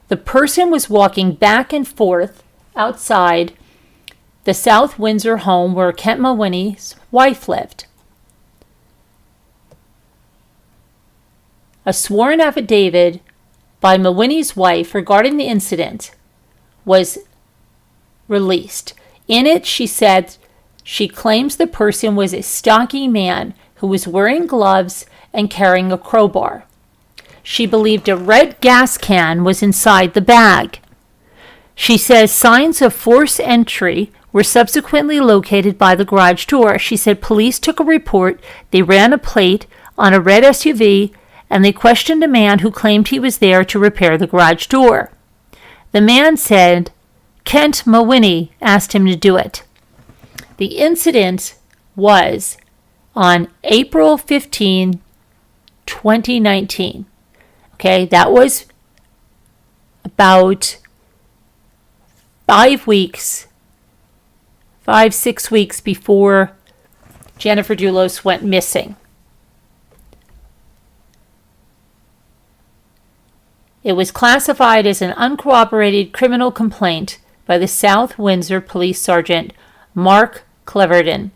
The person was walking back and forth outside the South Windsor home where Kent Mawhinney's wife lived. A sworn affidavit by Mawhinney's wife regarding the incident was released. In it, she said she claims the person was a stocky man who was wearing gloves and carrying a crowbar. She believed a red gas can was inside the bag. She says signs of forced entry were subsequently located by the garage door. She said police took a report, they ran a plate on a red SUV, and they questioned a man who claimed he was there to repair the garage door. The man said Kent Mawhinney asked him to do it. The incident was on April 15, 2019. Okay, that was about 6 weeks before Jennifer Dulos went missing. It was classified as an uncorroborated criminal complaint by the South Windsor Police Sergeant Mark Cleverton.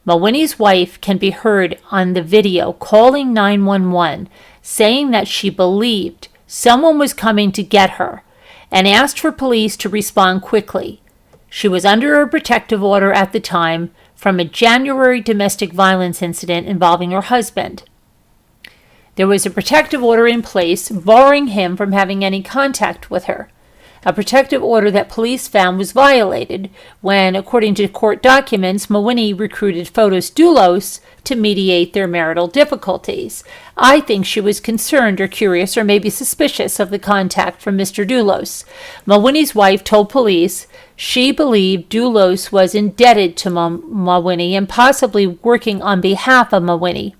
Mawhinney's wife can be heard on the video calling 911, saying that she believed someone was coming to get her and asked for police to respond quickly. She was under a protective order at the time from a January domestic violence incident involving her husband. There was a protective order in place barring him from having any contact with her, a protective order that police found was violated when, according to court documents, Mawhinney recruited Fotis Dulos to mediate their marital difficulties. I think she was concerned or curious or maybe suspicious of the contact from Mr. Dulos. Mawhinney's wife told police she believed Dulos was indebted to Mawhinney and possibly working on behalf of Mawhinney.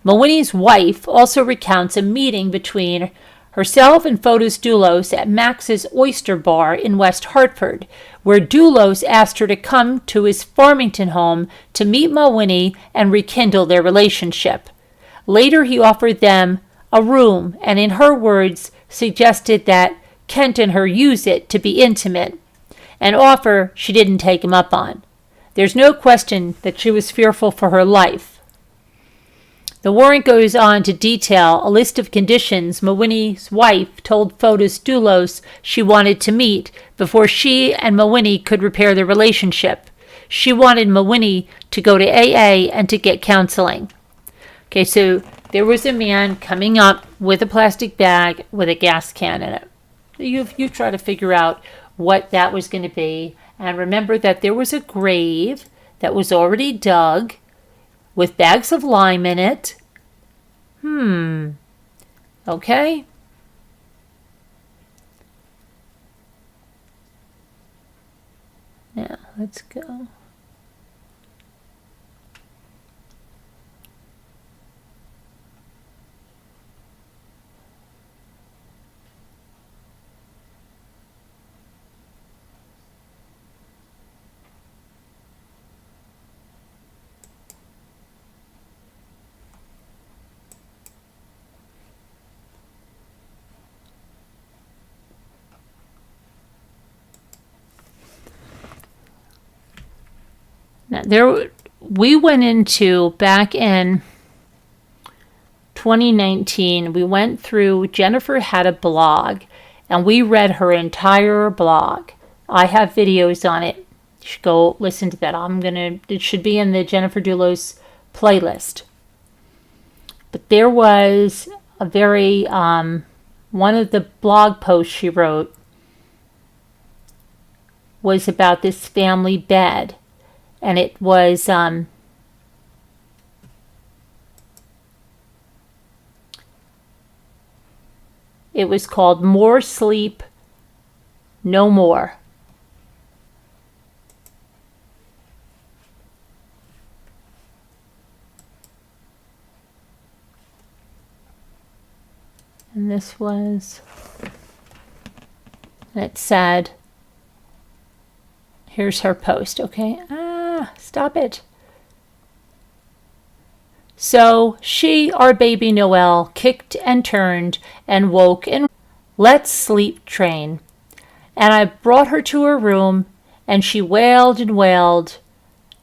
Mawhinney's wife also recounts a meeting between herself and Fotis Dulos at Max's Oyster Bar in West Hartford, where Dulos asked her to come to his Farmington home to meet Mawhinney and rekindle their relationship. Later, he offered them a room and, in her words, suggested that Kent and her use it to be intimate, an offer she didn't take him up on. There's no question that she was fearful for her life. The warrant goes on to detail a list of conditions Mawhinney's wife told Fotis Dulos she wanted to meet before she and Mawhinney could repair their relationship. She wanted Mawhinney to go to AA and to get counseling. Okay, so there was a man coming up with a plastic bag with a gas can in it. You try to figure out what that was going to be. And remember that there was a grave that was already dug with bags of lime in it. Okay. Now, let's go. Now, we went into, back in 2019, we went through, Jennifer had a blog, and we read her entire blog. I have videos on it. You should go listen to that. It should be in the Jennifer Dulos playlist. But there was a very, one of the blog posts she wrote was about this family bed. And it was, called More Sleep, No More. And this was, and it said, here's her post, okay? Stop it. So she, our baby Noelle, kicked and turned and woke and let's sleep train. And I brought her to her room and she wailed and wailed,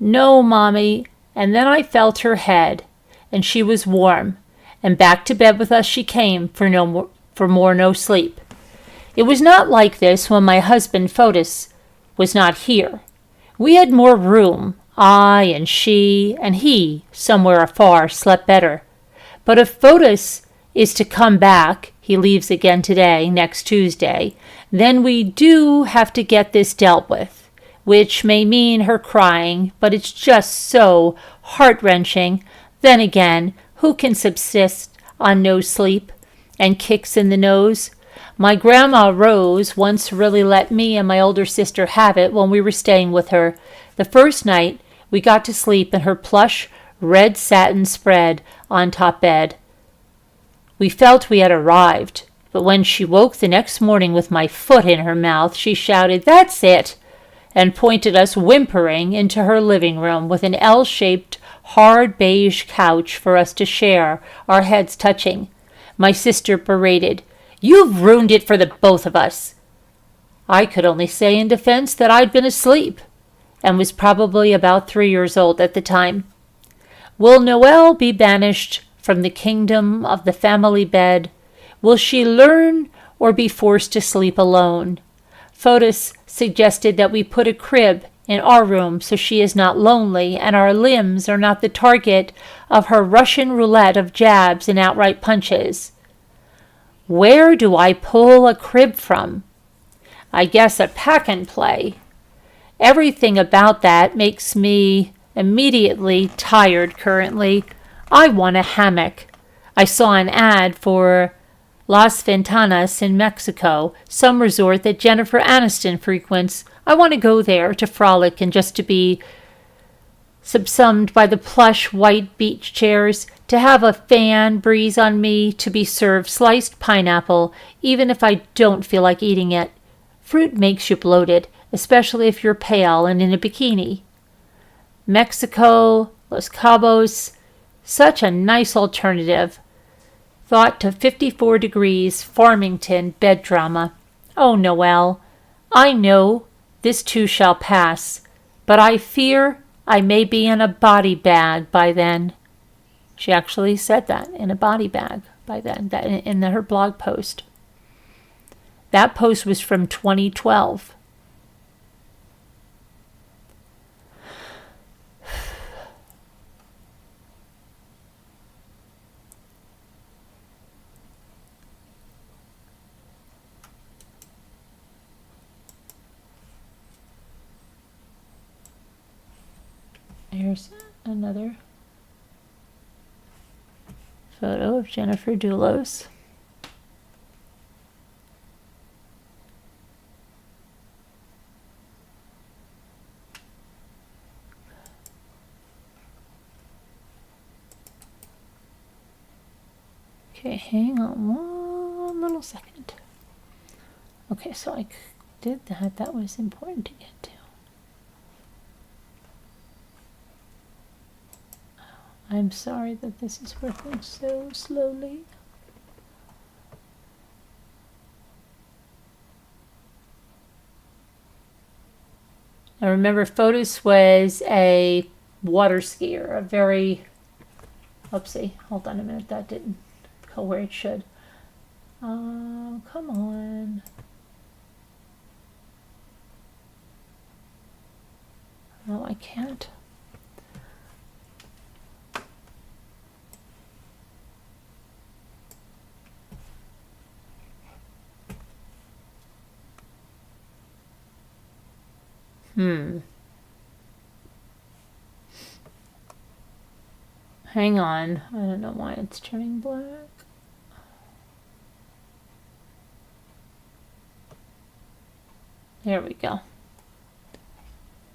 no, mommy. And then I felt her head and she was warm. And back to bed with us she came for more no sleep. It was not like this when my husband Fotis was not here. We had more room. I and she and he, somewhere afar, slept better. But if Fotis is to come back, he leaves again today, next Tuesday, then we do have to get this dealt with, which may mean her crying, but it's just so heart-wrenching. Then again, who can subsist on no sleep and kicks in the nose? My grandma Rose once really let me and my older sister have it when we were staying with her. The first night, we got to sleep in her plush red satin spread on top bed. We felt we had arrived, but when she woke the next morning with my foot in her mouth, she shouted, "That's it!" and pointed us whimpering into her living room with an L-shaped, hard beige couch for us to share, our heads touching. My sister berated, "You've ruined it for the both of us." I could only say in defense that I'd been asleep and was probably about 3 years old at the time. Will Noelle be banished from the kingdom of the family bed? Will she learn or be forced to sleep alone? Fotis suggested that we put a crib in our room so she is not lonely and our limbs are not the target of her Russian roulette of jabs and outright punches. Where do I pull a crib from? I guess a pack and play. Everything about that makes me immediately tired currently. I want a hammock. I saw an ad for Las Ventanas in Mexico, some resort that Jennifer Aniston frequents. I want to go there to frolic and just to be subsumed by the plush white beach chairs, to have a fan breeze on me, to be served sliced pineapple, even if I don't feel like eating it. Fruit makes you bloated, especially if you're pale and in a bikini. Mexico, Los Cabos, such a nice alternative. Thought to 54 degrees, Farmington, bed drama. Oh, Noelle, I know this too shall pass, but I fear I may be in a body bag by then. She actually said that, in a body bag by then, that in her blog post. That post was from 2012. Here's another photo of Jennifer Dulos. Okay, hang on one little second. Okay, so I did that. That was important to get to. I'm sorry that this is working so slowly. I remember Fotis was a water skier, a very, oopsie, hold on a minute, that didn't go where it should. Come on. No, I can't. Hang on. I don't know why it's turning black. There we go.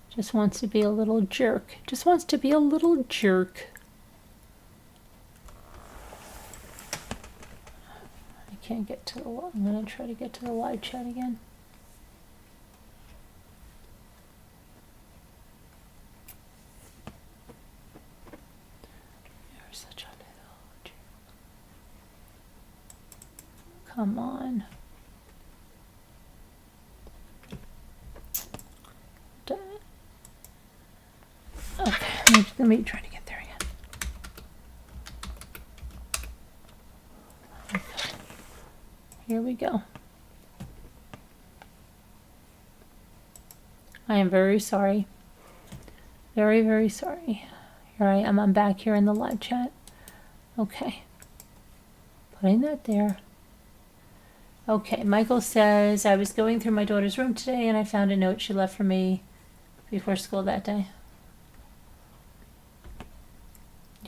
Just wants to be a little jerk. Just wants to be a little jerk. I can't get to the... I'm going to try to get to the live chat again. You're such a little jerk. Come on. Okay, let me try to get there again. Okay. Here we go. I am very sorry. Very, very sorry. Here I am. I'm back here in the live chat. Okay. Putting that there. Okay, Michael says, I was going through my daughter's room today and I found a note she left for me before school that day.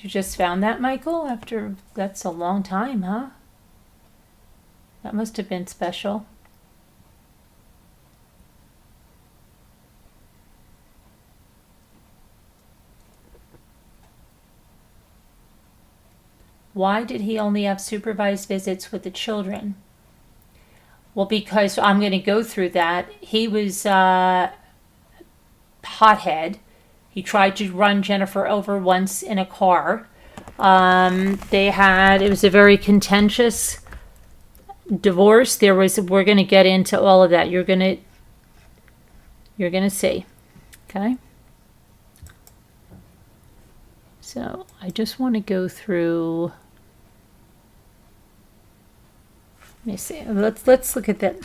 You just found that, Michael? After, that's a long time, huh? That must have been special. Why did he only have supervised visits with the children? Well, because I'm going to go through that. He was hothead. He tried to run Jennifer over once in a car. It was a very contentious divorce. We're going to get into all of that. You're going to see. Okay. So I just want to go through. Let me see. Let's look at that.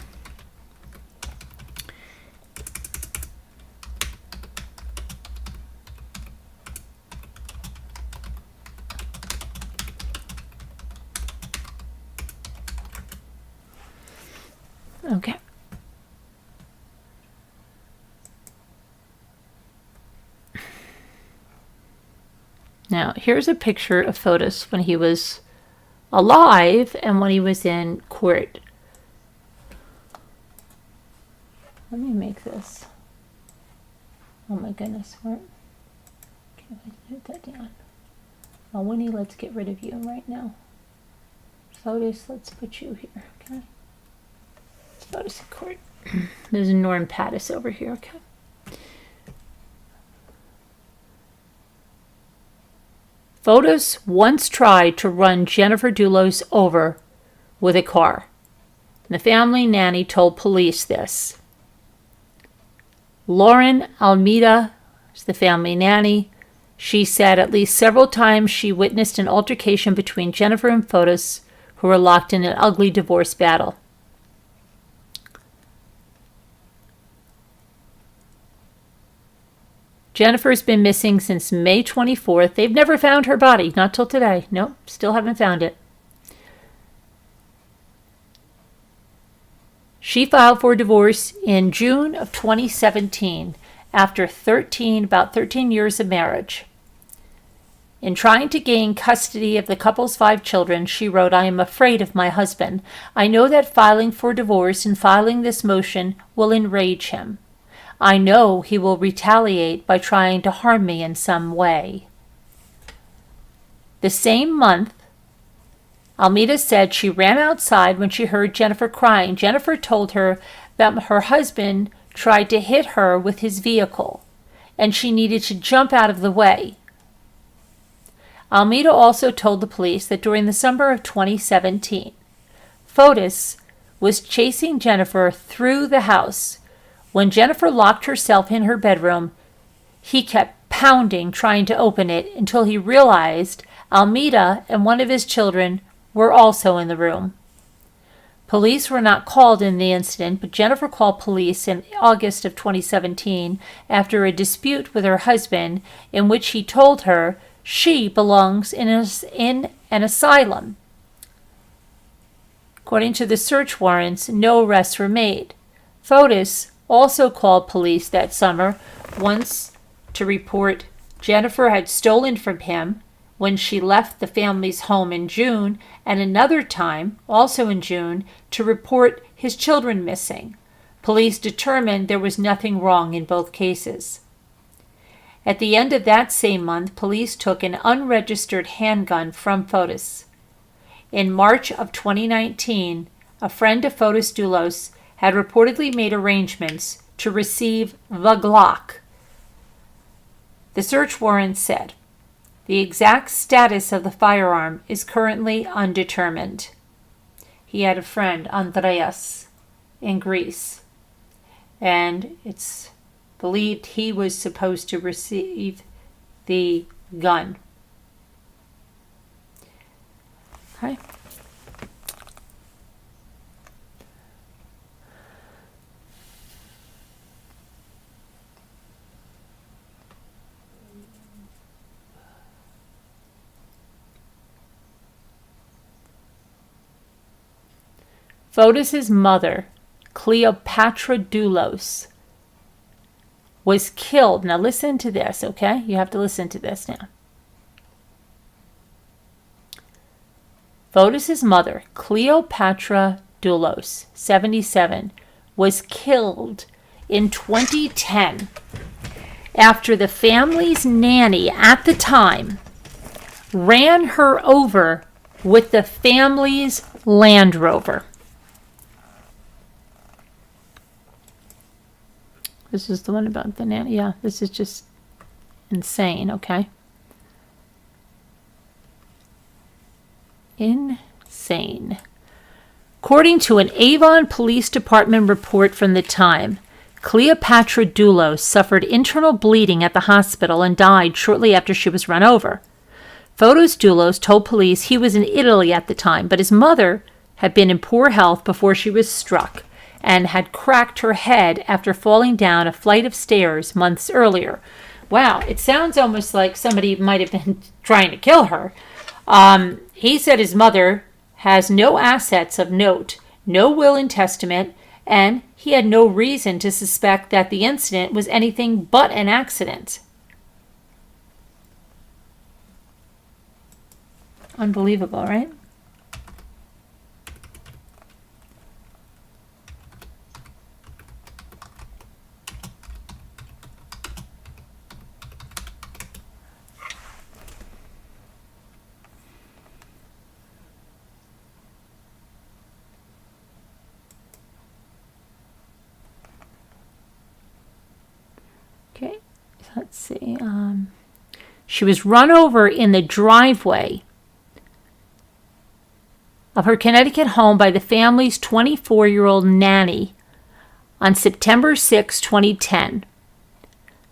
Okay. Now, here's a picture of Fotis when he was alive and when he was in court. Let me make this. Oh my goodness. Where? Can't I put that down? Mawhinney, let's get rid of you right now. Fotis, let's put you here, okay? Fotis in court. There's Norm Pattis over here, okay? Fotis once tried to run Jennifer Dulos over with a car. The family nanny told police this. Lauren Almeida is the family nanny. She said at least several times she witnessed an altercation between Jennifer and Fotis, who were locked in an ugly divorce battle. Jennifer's been missing since May 24th. They've never found her body. Not till today. Nope, still haven't found it. She filed for divorce in June of 2017 after about 13 years of marriage. In trying to gain custody of the couple's 5 children, she wrote, I am afraid of my husband. I know that filing for divorce and filing this motion will enrage him. I know he will retaliate by trying to harm me in some way. The same month, Almeida said she ran outside when she heard Jennifer crying. Jennifer told her that her husband tried to hit her with his vehicle, and she needed to jump out of the way. Almeida also told the police that during the summer of 2017, Fotis was chasing Jennifer through the house When Jennifer locked herself in her bedroom, he kept pounding, trying to open it, until he realized Almeida and one of his children were also in the room. Police were not called in the incident, but Jennifer called police in August of 2017 after a dispute with her husband in which he told her she belongs in an asylum. According to the search warrants, no arrests were made. Fotis also called police that summer, once to report Jennifer had stolen from him when she left the family's home in June, and another time, also in June, to report his children missing. Police determined there was nothing wrong in both cases. At the end of that same month, police took an unregistered handgun from Fotis. In March of 2019, a friend of Fotis Dulos had reportedly made arrangements to receive the Glock. The search warrant said, the exact status of the firearm is currently undetermined. He had a friend, Andreas, in Greece, and it's believed he was supposed to receive the gun. Okay. Fotis' mother, Cleopatra Dulos, was killed. Now listen to this, okay? You have to listen to this now. Fotis' mother, Cleopatra Dulos, 77, was killed in 2010 after the family's nanny at the time ran her over with the family's Land Rover. This is the one about the nanny. Yeah, this is just insane, okay? Insane. According to an Avon Police Department report from the time, Cleopatra Dulos suffered internal bleeding at the hospital and died shortly after she was run over. Fotis Dulos told police he was in Italy at the time, but his mother had been in poor health before she was struck and had cracked her head after falling down a flight of stairs months earlier. Wow, it sounds almost like somebody might have been trying to kill her. He said his mother has no assets of note, no will and testament, and he had no reason to suspect that the incident was anything but an accident. Unbelievable, right? Okay, let's see. She was run over in the driveway of her Connecticut home by the family's 24-year-old nanny on September 6, 2010.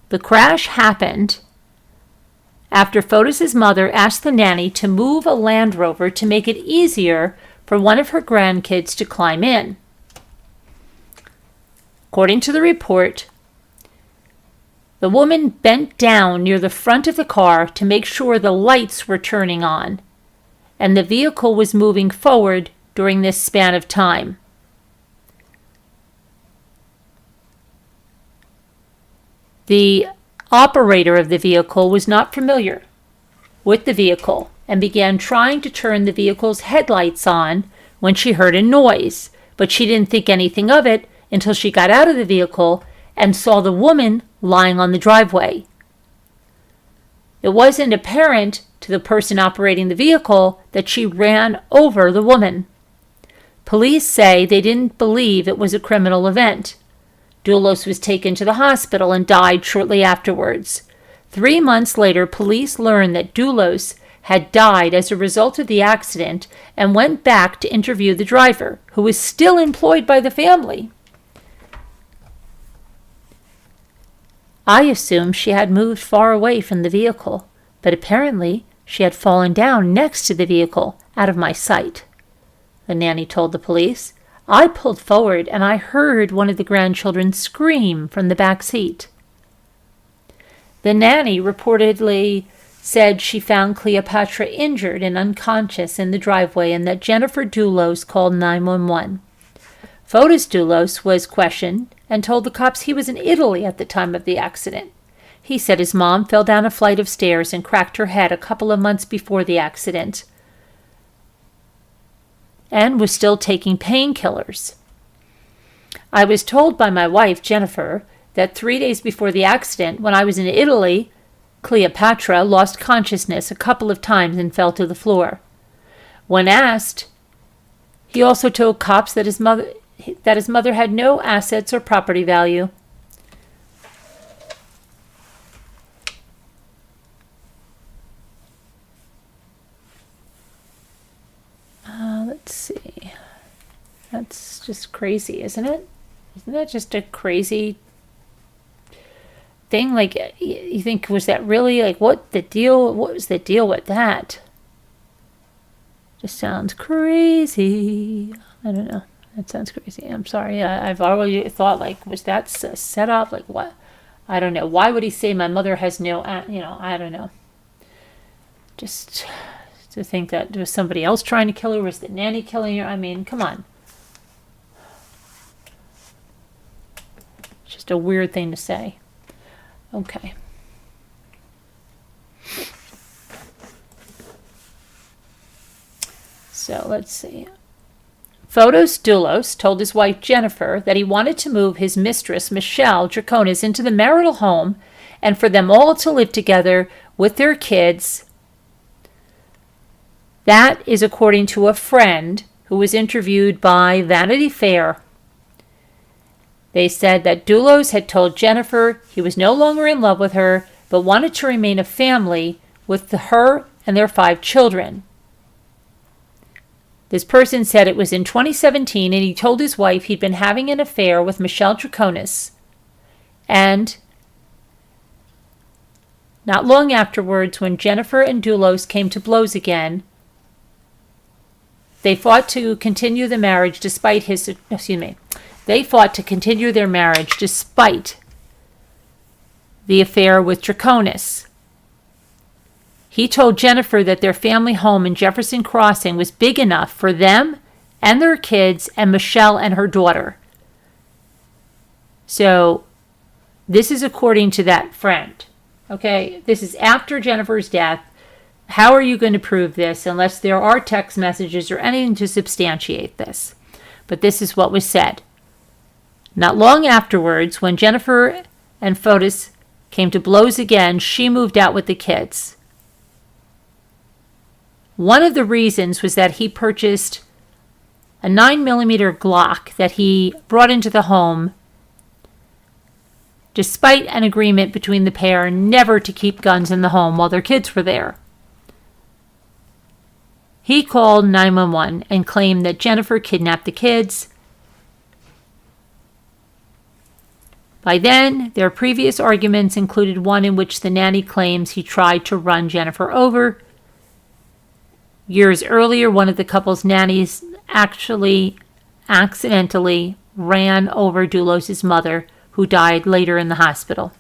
The crash happened after Fotis' mother asked the nanny to move a Land Rover to make it easier for one of her grandkids to climb in. According to the report, the woman bent down near the front of the car to make sure the lights were turning on, and the vehicle was moving forward during this span of time. The operator of the vehicle was not familiar with the vehicle and began trying to turn the vehicle's headlights on when she heard a noise, but she didn't think anything of it until she got out of the vehicle and saw the woman lying on the driveway. It wasn't apparent to the person operating the vehicle that she ran over the woman. Police say they didn't believe it was a criminal event. Dulos was taken to the hospital and died shortly afterwards. 3 months later, police learned that Dulos had died as a result of the accident and went back to interview the driver, who was still employed by the family. I assumed she had moved far away from the vehicle, but apparently she had fallen down next to the vehicle, out of my sight," the nanny told the police. "I pulled forward and I heard one of the grandchildren scream from the back seat." The nanny reportedly said she found Cleopatra injured and unconscious in the driveway and that Jennifer Dulos called 911. Fotis Dulos was questioned and told the cops he was in Italy at the time of the accident. He said his mom fell down a flight of stairs and cracked her head a couple of months before the accident and was still taking painkillers. "I was told by my wife, Jennifer, that 3 days before the accident, when I was in Italy, Cleopatra lost consciousness a couple of times and fell to the floor. When asked, he also told cops that his mother had no assets or property value." Let's see. That's just crazy, isn't it? Isn't that just a crazy thing? Like, you think, was that really, like, what was the deal with that? Just sounds crazy. I don't know. That sounds crazy. I'm sorry. I've already thought, like, was that set up? Like, what? I don't know. Why would he say my mother has no, I don't know. Just to think that there was somebody else trying to kill her. Was the nanny killing her? I mean, come on. Just a weird thing to say. Okay. So let's see. Fotis Dulos told his wife Jennifer that he wanted to move his mistress Michelle Troconis into the marital home and for them all to live together with their kids. That is according to a friend who was interviewed by Vanity Fair. They said that Dulos had told Jennifer he was no longer in love with her, but wanted to remain a family with her and their 5 children. This person said it was in 2017 and he told his wife he'd been having an affair with Michelle Troconis. And not long afterwards, when Jennifer and Dulos came to blows again, they fought to continue the marriage despite They fought to continue their marriage despite the affair with Troconis. He told Jennifer that their family home in Jefferson Crossing was big enough for them and their kids and Michelle and her daughter. So this is according to that friend. Okay, this is after Jennifer's death. How are you going to prove this unless there are text messages or anything to substantiate this? But this is what was said. Not long afterwards, when Jennifer and Fotis came to blows again, she moved out with the kids. One of the reasons was that he purchased a 9mm Glock that he brought into the home, despite an agreement between the pair never to keep guns in the home while their kids were there. He called 911 and claimed that Jennifer kidnapped the kids. By then, their previous arguments included one in which the nanny claims he tried to run Jennifer over. Years earlier, one of the couple's nannies actually accidentally ran over Dulos' mother, who died later in the hospital.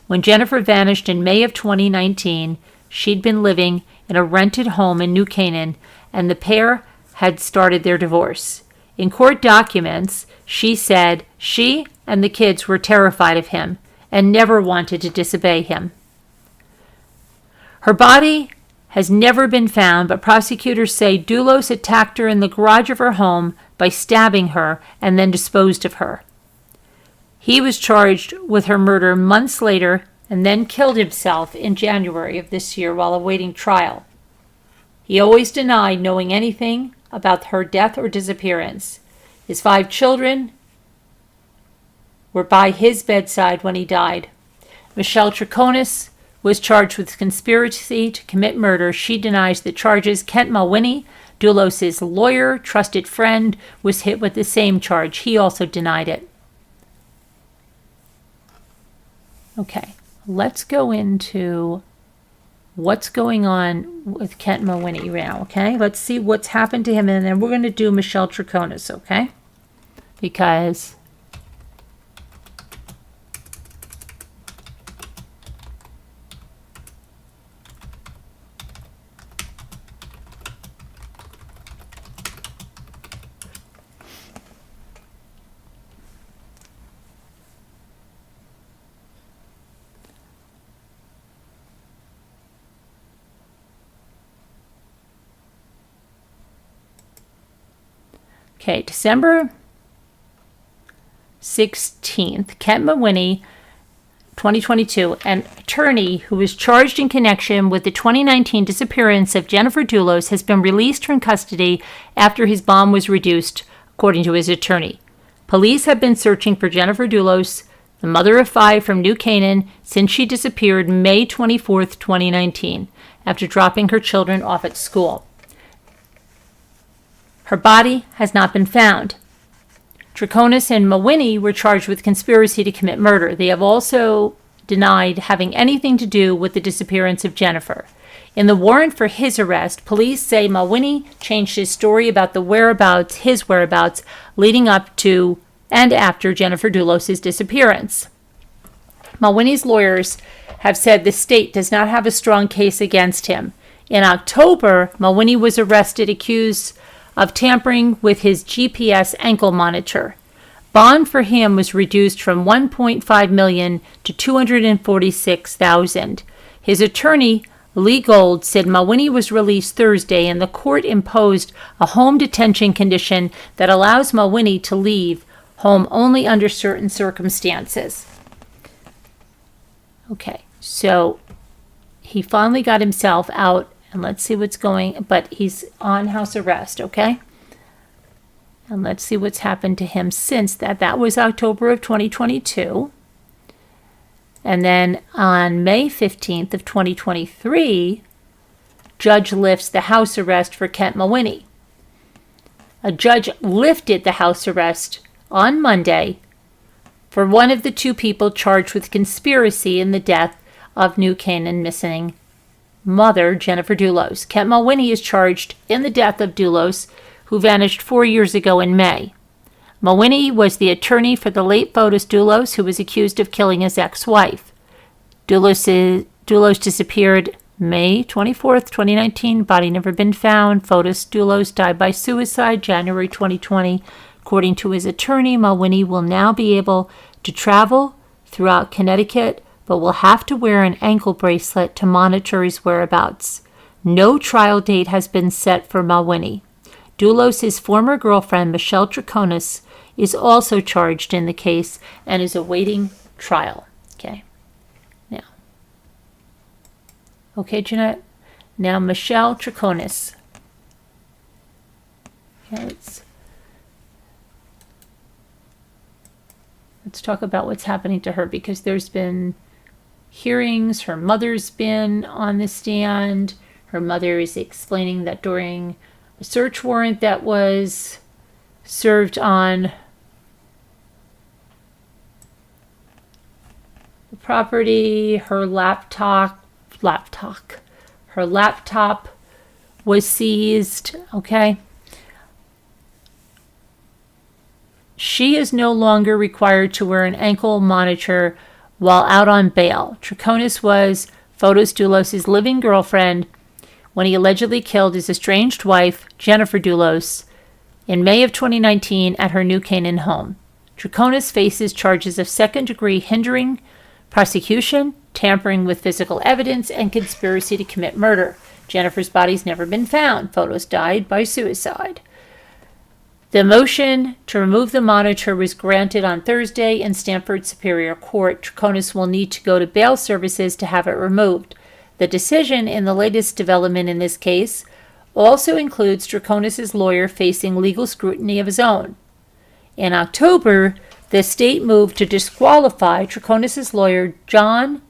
When Jennifer vanished in May of 2019, she'd been living in a rented home in New Canaan, and the pair had started their divorce. In court documents, she said she and the kids were terrified of him and never wanted to disobey him. Her body has never been found, but prosecutors say Dulos attacked her in the garage of her home by stabbing her and then disposed of her. He was charged with her murder months later and then killed himself in January of this year while awaiting trial. He always denied knowing anything about her death or disappearance. His 5 children were by his bedside when he died. Michelle Troconis was charged with conspiracy to commit murder. She denies the charges. Kent Mawhinney, Dulos' lawyer, trusted friend, was hit with the same charge. He also denied it. Okay, let's go into what's going on with Kent Mawhinney now, okay? Let's see what's happened to him, and then we're going to do Michelle Troconis, okay? Because okay, December 16th, Kent Mawhinney, 2022, an attorney who was charged in connection with the 2019 disappearance of Jennifer Dulos, has been released from custody after his bond was reduced, according to his attorney. Police have been searching for Jennifer Dulos, the mother of 5 from New Canaan, since she disappeared May 24th, 2019, after dropping her children off at school. Her body has not been found. Troconis and Mawhinney were charged with conspiracy to commit murder. They have also denied having anything to do with the disappearance of Jennifer. In the warrant for his arrest, police say Mawhinney changed his story about his whereabouts, leading up to and after Jennifer Dulos' disappearance. Mawhinney's lawyers have said the state does not have a strong case against him. In October, Mawhinney was arrested accused of tampering with his GPS ankle monitor. Bond for him was reduced from $1.5 million to $246,000. His attorney, Lee Gold, said Mawhinney was released Thursday and the court imposed a home detention condition that allows Mawhinney to leave home only under certain circumstances. Okay, so he finally got himself out. And let's see what's going, but he's on house arrest, okay? And let's see what's happened to him since that. That was October of 2022. And then on May 15th of 2023, judge lifts the house arrest for Kent Mawhinney. A judge lifted the house arrest on Monday for one of the 2 people charged with conspiracy in the death of New Canaan missing mother, Jennifer Dulos. Kent Mawhinney is charged in the death of Dulos, who vanished 4 years ago in May. Mawhinney was the attorney for the late Fotis Dulos, who was accused of killing his ex-wife. Dulos disappeared May 24th, 2019. Body never been found. Fotis Dulos died by suicide January 2020. According to his attorney, Mawhinney will now be able to travel throughout Connecticut, but will have to wear an ankle bracelet to monitor his whereabouts. No trial date has been set for Mawhinney. Dulos' former girlfriend, Michelle Troconis, is also charged in the case and is awaiting trial. Okay. Now. Okay, Jeanette. Now, Michelle Troconis. Okay, let's talk about what's happening to her, because there's been hearings. Her mother's been on the stand. Her mother is explaining that during a search warrant that was served on the property, her laptop was seized. Okay. She is no longer required to wear an ankle monitor while out on bail. Troconis was Fotis Dulos' living girlfriend when he allegedly killed his estranged wife, Jennifer Dulos, in May of 2019 at her New Canaan home. Troconis faces charges of second-degree hindering prosecution, tampering with physical evidence, and conspiracy to commit murder. Jennifer's body's never been found. Fotis died by suicide. The motion to remove the monitor was granted on Thursday in Stamford Superior Court. Troconis will need to go to bail services to have it removed. The decision in the latest development in this case also includes Troconis' lawyer facing legal scrutiny of his own. In October, the state moved to disqualify Troconis' lawyer, John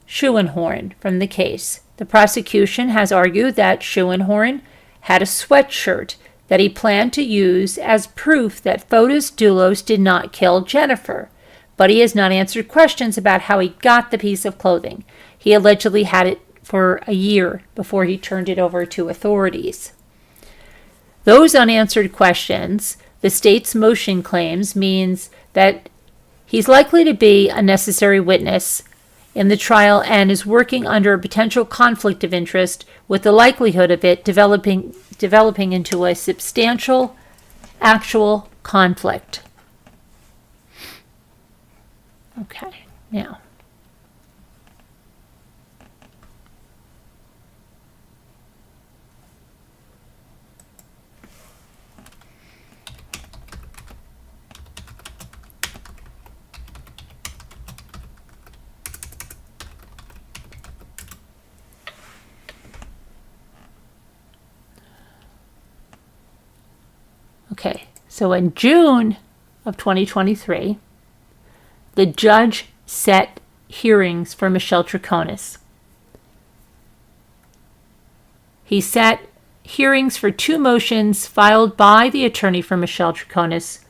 Schoenhorn, from the case. The prosecution has argued that Schoenhorn had a sweatshirt that he planned to use as proof that Fotis Dulos did not kill Jennifer. but he has not answered questions about how he got the piece of clothing. He allegedly had it for a year before he turned it over to authorities. Those unanswered questions, the state's motion claims, means that he's likely to be a necessary witness in the trial and is working under a potential conflict of interest, with the likelihood of it developing into a substantial actual conflict. Okay, now. Okay, so in June of 2023, the judge set hearings for Michelle Troconis. He set hearings for 2 motions filed by the attorney for Michelle Troconis.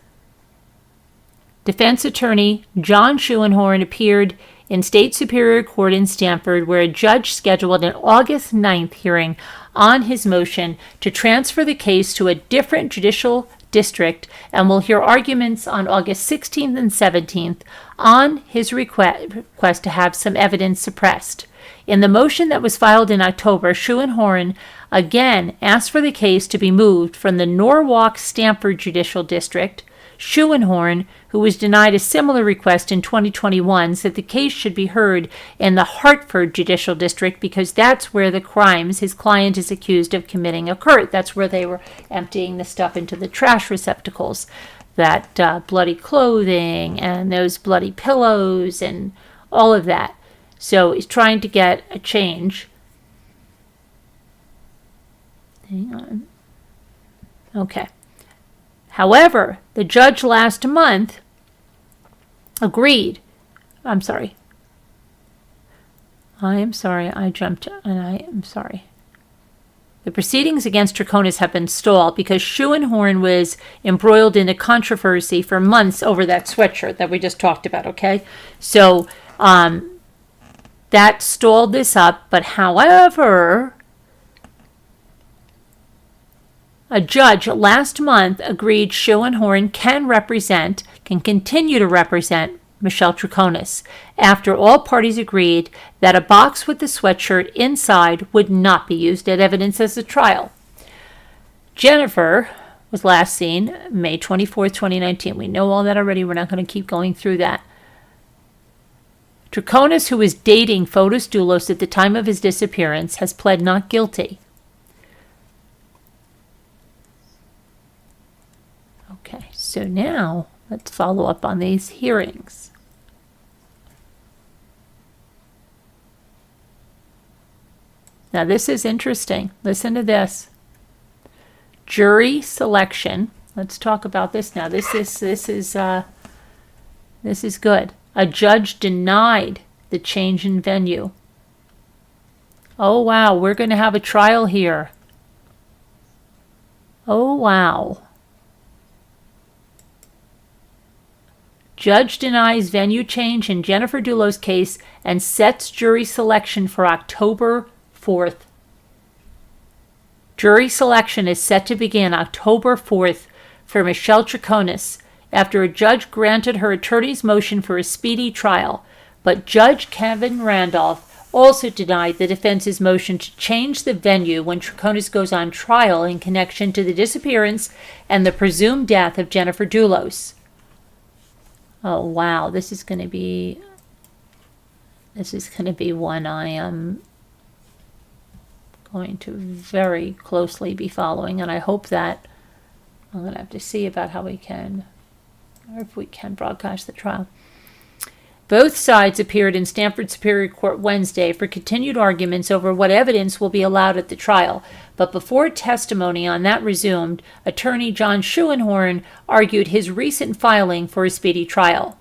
Defense attorney John Schoenhorn appeared in State Superior Court in Stamford, where a judge scheduled an August 9th hearing on his motion to transfer the case to a different judicial district, and will hear arguments on August 16th and 17th on his request to have some evidence suppressed. In the motion that was filed in October, Schoenhorn again asked for the case to be moved from the Norwalk-Stamford Judicial District. Schoenhorn, who was denied a similar request in 2021, said the case should be heard in the Hartford Judicial District because that's where the crimes his client is accused of committing occurred. That's where they were emptying the stuff into the trash receptacles, that bloody clothing and those bloody pillows and all of that. So he's trying to get a change. Hang on. Okay. However, the judge last month agreed. I'm sorry. I jumped and I am sorry. The proceedings against Troconis have been stalled because Schoenhorn was embroiled in a controversy for months over that sweatshirt that we just talked about, okay? So that stalled this up, but however, a judge last month agreed Schoenhorn can continue to represent Michelle Troconis after all parties agreed that a box with the sweatshirt inside would not be used as evidence as a trial. Jennifer was last seen May 24th, 2019. We know all that already. We're not going to keep going through that. Troconis, who was dating Fotis Dulos at the time of his disappearance, has pled not guilty. Okay, so now let's follow up on these hearings. Now this is interesting. Listen to this. Jury selection. Let's talk about this now. This is good. A judge denied the change in venue. Oh wow, we're going to have a trial here. Oh wow. Judge denies venue change in Jennifer Dulos' case and sets jury selection for October 4th. Jury selection is set to begin October 4th for Michelle Troconis after a judge granted her attorney's motion for a speedy trial, but Judge Kevin Randolph also denied the defense's motion to change the venue when Troconis goes on trial in connection to the disappearance and the presumed death of Jennifer Dulos. Oh wow, this is going to be one I am going to very closely be following, and I hope that I'm going to have to see about how we can, or if we can, broadcast the trial. Both sides appeared in Stamford Superior Court Wednesday for continued arguments over what evidence will be allowed at the trial. But before testimony on that resumed, attorney John Schoenhorn argued his recent filing for a speedy trial.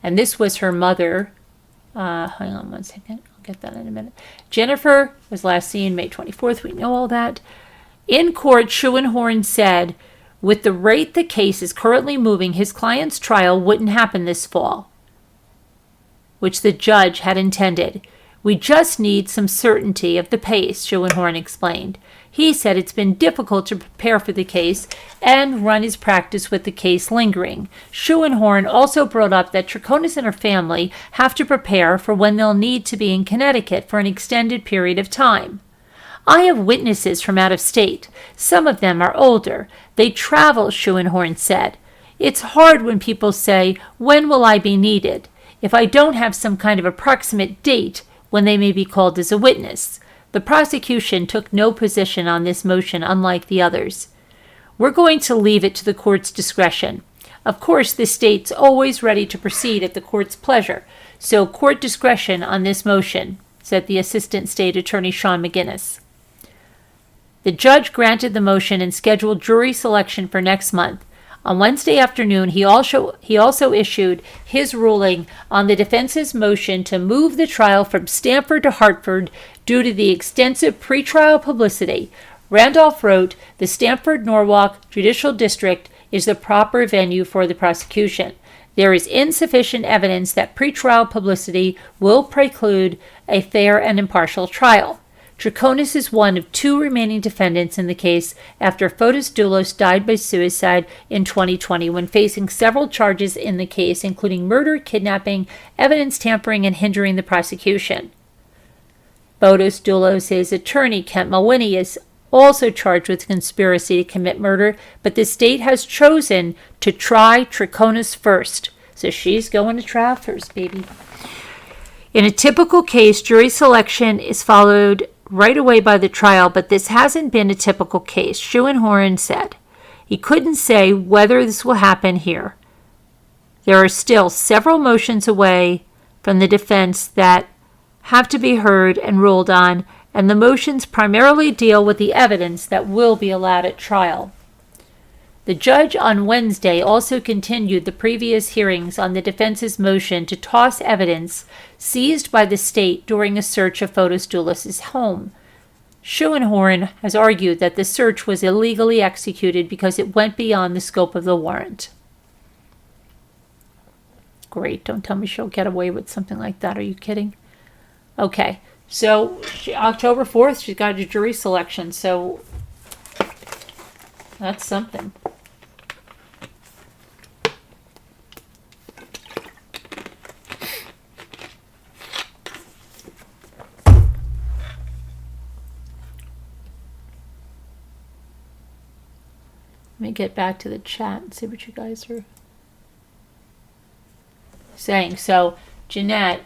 And this was her mother. Hang on one second. I'll get that in a minute. Jennifer was last seen May 24th. We know all that. In court, Schoenhorn said, With the rate the case is currently moving, his client's trial wouldn't happen this fall, which the judge had intended. We just need some certainty of the pace, Schoenhorn explained. He said it's been difficult to prepare for the case and run his practice with the case lingering. Schoenhorn also brought up that Troconis and her family have to prepare for when they'll need to be in Connecticut for an extended period of time. I have witnesses from out of state. Some of them are older. They travel, Schoenhorn said. It's hard when people say, when will I be needed? If I don't have some kind of approximate date when they may be called as a witness. The prosecution took no position on this motion, unlike the others. We're going to leave it to the court's discretion. Of course, the state's always ready to proceed at the court's pleasure, so court discretion on this motion, said the Assistant State Attorney Sean McGinnis. The judge granted the motion and scheduled jury selection for next month. On Wednesday afternoon, he also issued his ruling on the defense's motion to move the trial from Stamford to Hartford due to the extensive pretrial publicity. Randolph wrote, the Stamford-Norwalk Judicial District is the proper venue for the prosecution. There is insufficient evidence that pretrial publicity will preclude a fair and impartial trial. Troconis is one of two remaining defendants in the case after Fotis Dulos died by suicide in 2020 when facing several charges in the case, including murder, kidnapping, evidence tampering, and hindering the prosecution. Fotis Dulos' attorney, Kent Mawhinney, is also charged with conspiracy to commit murder, but the state has chosen to try Troconis first. So she's going to trial first, baby. In a typical case, jury selection is followed right away by the trial, but this hasn't been a typical case, Schoenhorn said. He couldn't say whether this will happen here. There are still several motions away from the defense that have to be heard and ruled on, and the motions primarily deal with the evidence that will be allowed at trial. The judge on Wednesday also continued the previous hearings on the defense's motion to toss evidence seized by the state during a search of Fotis Dulos' home. Schoenhorn has argued that the search was illegally executed because it went beyond the scope of the warrant. Great, don't tell me she'll get away with something like that. Are you kidding? Okay, so October 4th, she's got a jury selection, so that's something. Let me get back to the chat and see what you guys are saying. So, Jeanette,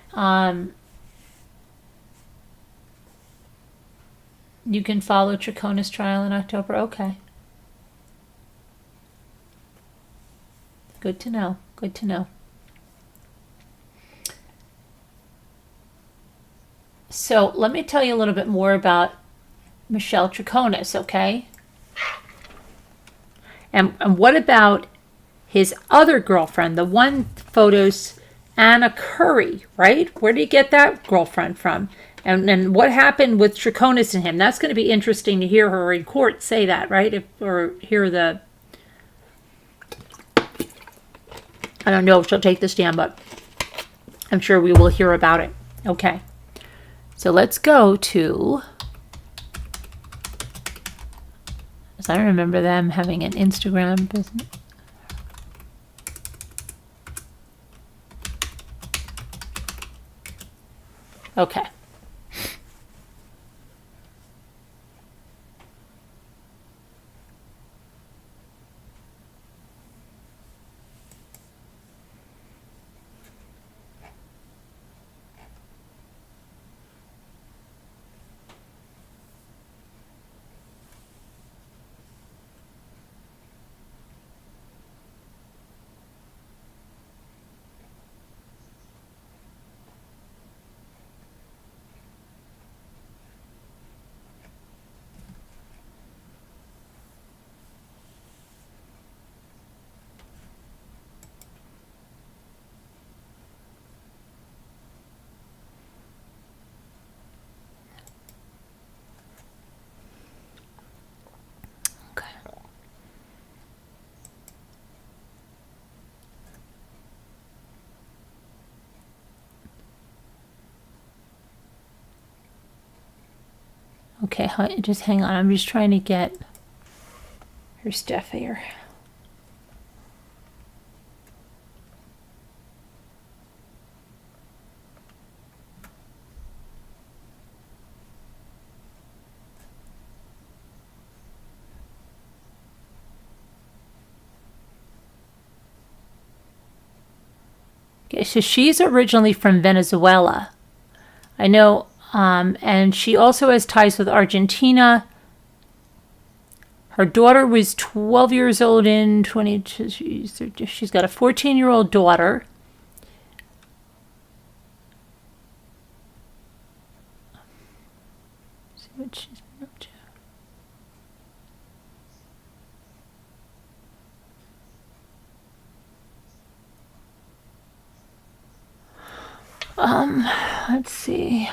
you can follow Troconis' trial in October? Okay. Good to know. Good to know. So, let me tell you a little bit more about Michelle Troconis, okay? And what about his other girlfriend, the one Fotis, Anna Curry, right? Where did he get that girlfriend from? And what happened with Troconis and him? That's going to be interesting to hear her in court say that, right? Or hear the... I don't know if she'll take the stand, but I'm sure we will hear about it. Okay. So let's go to... I remember them having an Instagram business. Okay. Okay, just hang on. I'm just trying to get her stuff here. Okay, so she's originally from Venezuela. I know, and she also has ties with Argentina. Her daughter was 12 years old in 22. She's got a 14-year-old daughter. Let's see what she's been up to. Let's see.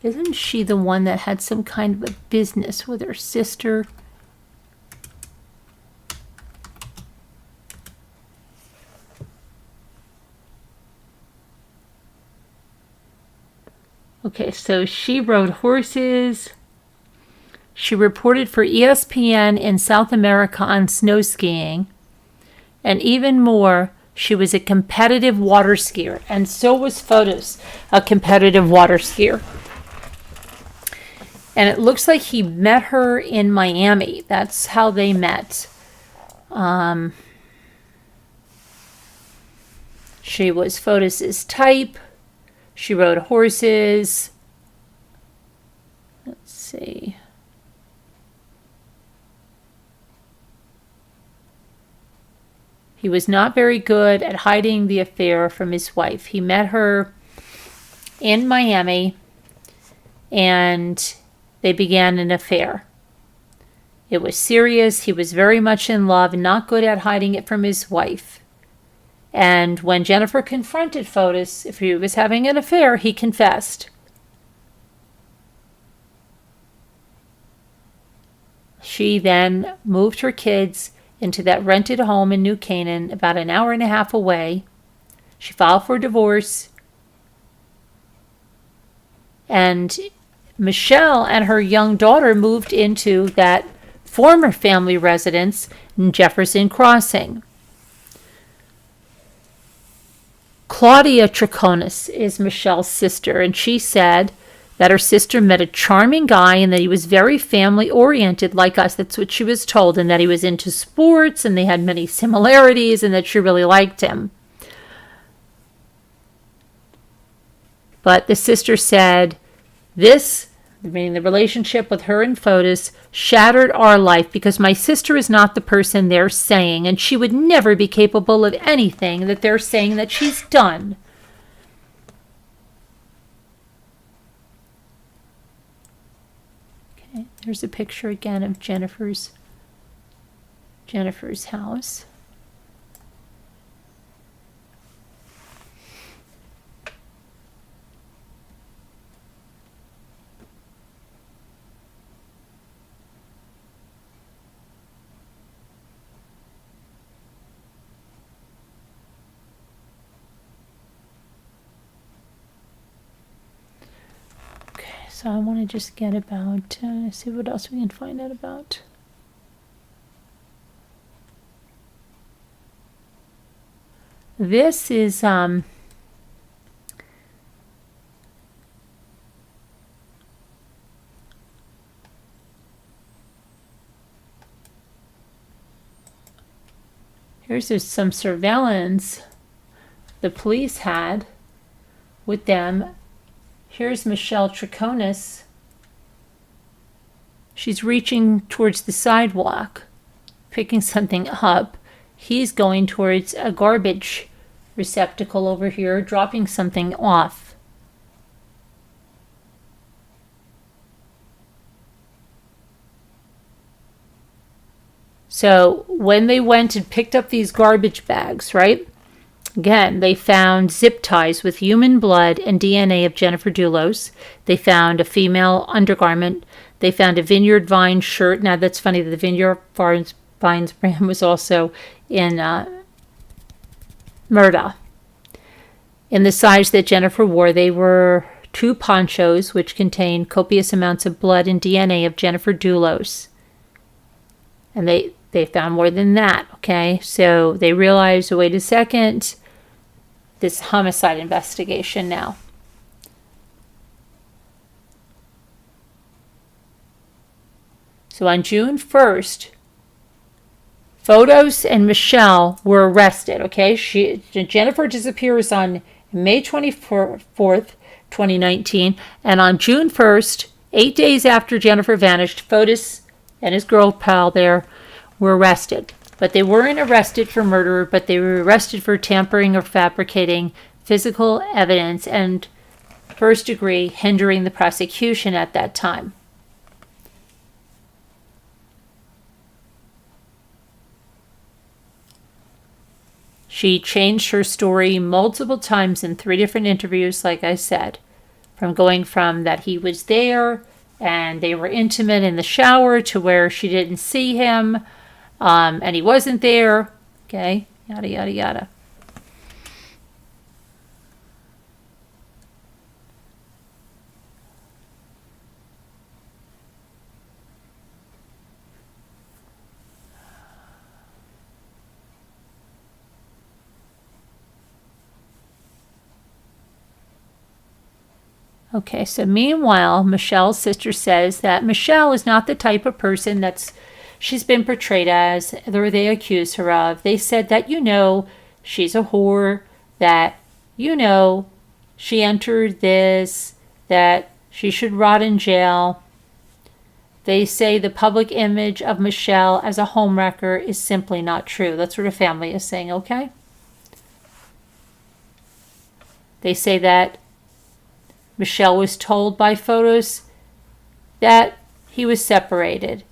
Isn't she the one that had some kind of a business with her sister? Okay, so she rode horses. She reported for ESPN in South America on snow skiing. And even more, she was a competitive water skier. And so was Fotis, a competitive water skier. And it looks like he met her in Miami. That's how they met. She was Fotis's type. She rode horses. Let's see. He was not very good at hiding the affair from his wife. He met her in Miami, and they began an affair. It was serious. He was very much in love, not good at hiding it from his wife. And when Jennifer confronted Fotis if he was having an affair, he confessed. She then moved her kids into that rented home in New Canaan, about an hour and a half away. She filed for divorce. And Michelle and her young daughter moved into that former family residence in Jefferson Crossing. Claudia Troconis is Michelle's sister, and she said that her sister met a charming guy and that he was very family-oriented like us. That's what she was told, and that he was into sports and they had many similarities and that she really liked him. But the sister said, this, meaning the relationship with her and Fotis, shattered our life because my sister is not the person they're saying, and she would never be capable of anything that they're saying that she's done. Okay, there's a picture again of Jennifer's house. So I want to just get about, see what else we can find out about. This is, here's some surveillance the police had with them. Here's Michelle Troconis. She's reaching towards the sidewalk, picking something up. He's going towards a garbage receptacle over here, dropping something off. So when they went and picked up these garbage bags, right? Again, they found zip ties with human blood and DNA of Jennifer Dulos. They found a female undergarment. They found a Vineyard Vines shirt. Now, that's funny that the Vineyard finds brand was also in murder. In the size that Jennifer wore, they were 2 ponchos which contained copious amounts of blood and DNA of Jennifer Dulos. And they found more than that, okay? So they realized, wait a second, this homicide investigation now. So on June 1st, Fotis and Michelle were arrested, okay? Jennifer disappears on May 24th, 2019, and on June 1st, 8 days after Jennifer vanished, Fotis and his girl pal there were arrested. But they weren't arrested for murder, but they were arrested for tampering or fabricating physical evidence and first degree hindering the prosecution at that time. She changed her story multiple times in 3 different interviews, like I said, from going from that he was there and they were intimate in the shower to where she didn't see him and he wasn't there, okay, yada, yada, yada. Okay, so meanwhile, Michelle's sister says that Michelle is not the type of person she's been portrayed as, or they accuse her of. They said that, she's a whore, that, she entered this, that she should rot in jail. They say the public image of Michelle as a homewrecker is simply not true. That's what her family is saying, okay? They say that Michelle was told by Fotis that he was separated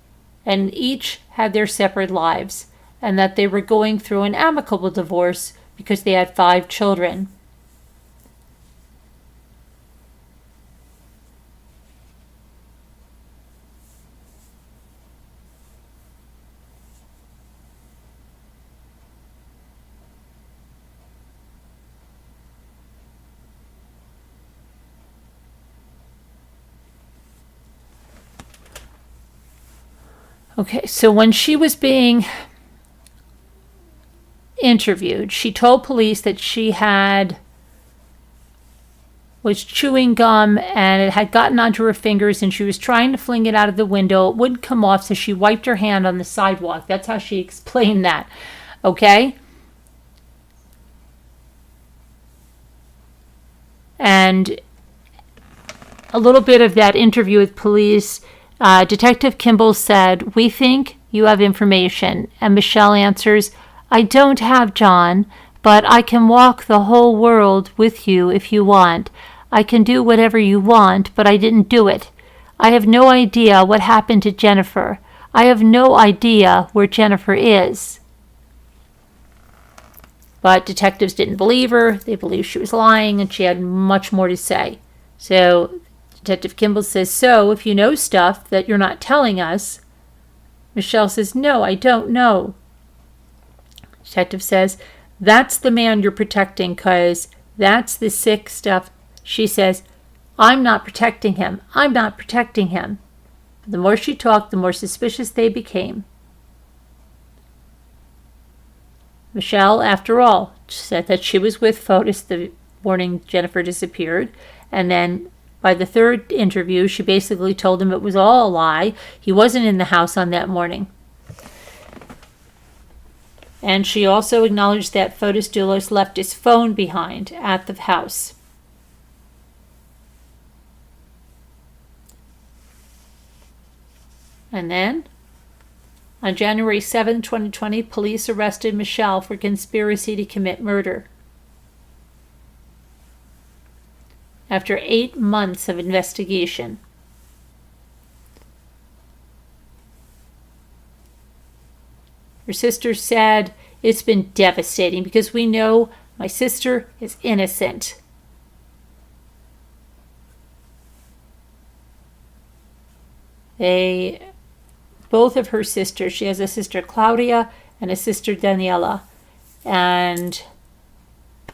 and each had their separate lives and that they were going through an amicable divorce because they had 5 children. Okay, so when she was being interviewed, she told police that she was chewing gum and it had gotten onto her fingers and she was trying to fling it out of the window. It wouldn't come off, so she wiped her hand on the sidewalk. That's how she explained that, okay? And a little bit of that interview with police, Detective Kimball said, "We think you have information." And Michelle answers, "I don't have, John, but I can walk the whole world with you if you want. I can do whatever you want, but I didn't do it. I have no idea what happened to Jennifer. I have no idea where Jennifer is." But detectives didn't believe her. They believed she was lying and she had much more to say. So Detective Kimball says, "So, if you know stuff that you're not telling us." Michelle says, "No, I don't know." Detective says, "That's the man you're protecting because that's the sick stuff." She says, "I'm not protecting him. I'm not protecting him." The more she talked, the more suspicious they became. Michelle, after all, said that she was with Fotis the morning Jennifer disappeared, and then by the 3rd interview, she basically told him it was all a lie. He wasn't in the house on that morning. And she also acknowledged that Fotis Dulos left his phone behind at the house. And then, on January 7, 2020, police arrested Michelle for conspiracy to commit murder. After 8 months of investigation. Her sister said, "It's been devastating because we know my sister is innocent." both of her sisters. She has a sister Claudia and a sister Daniela. And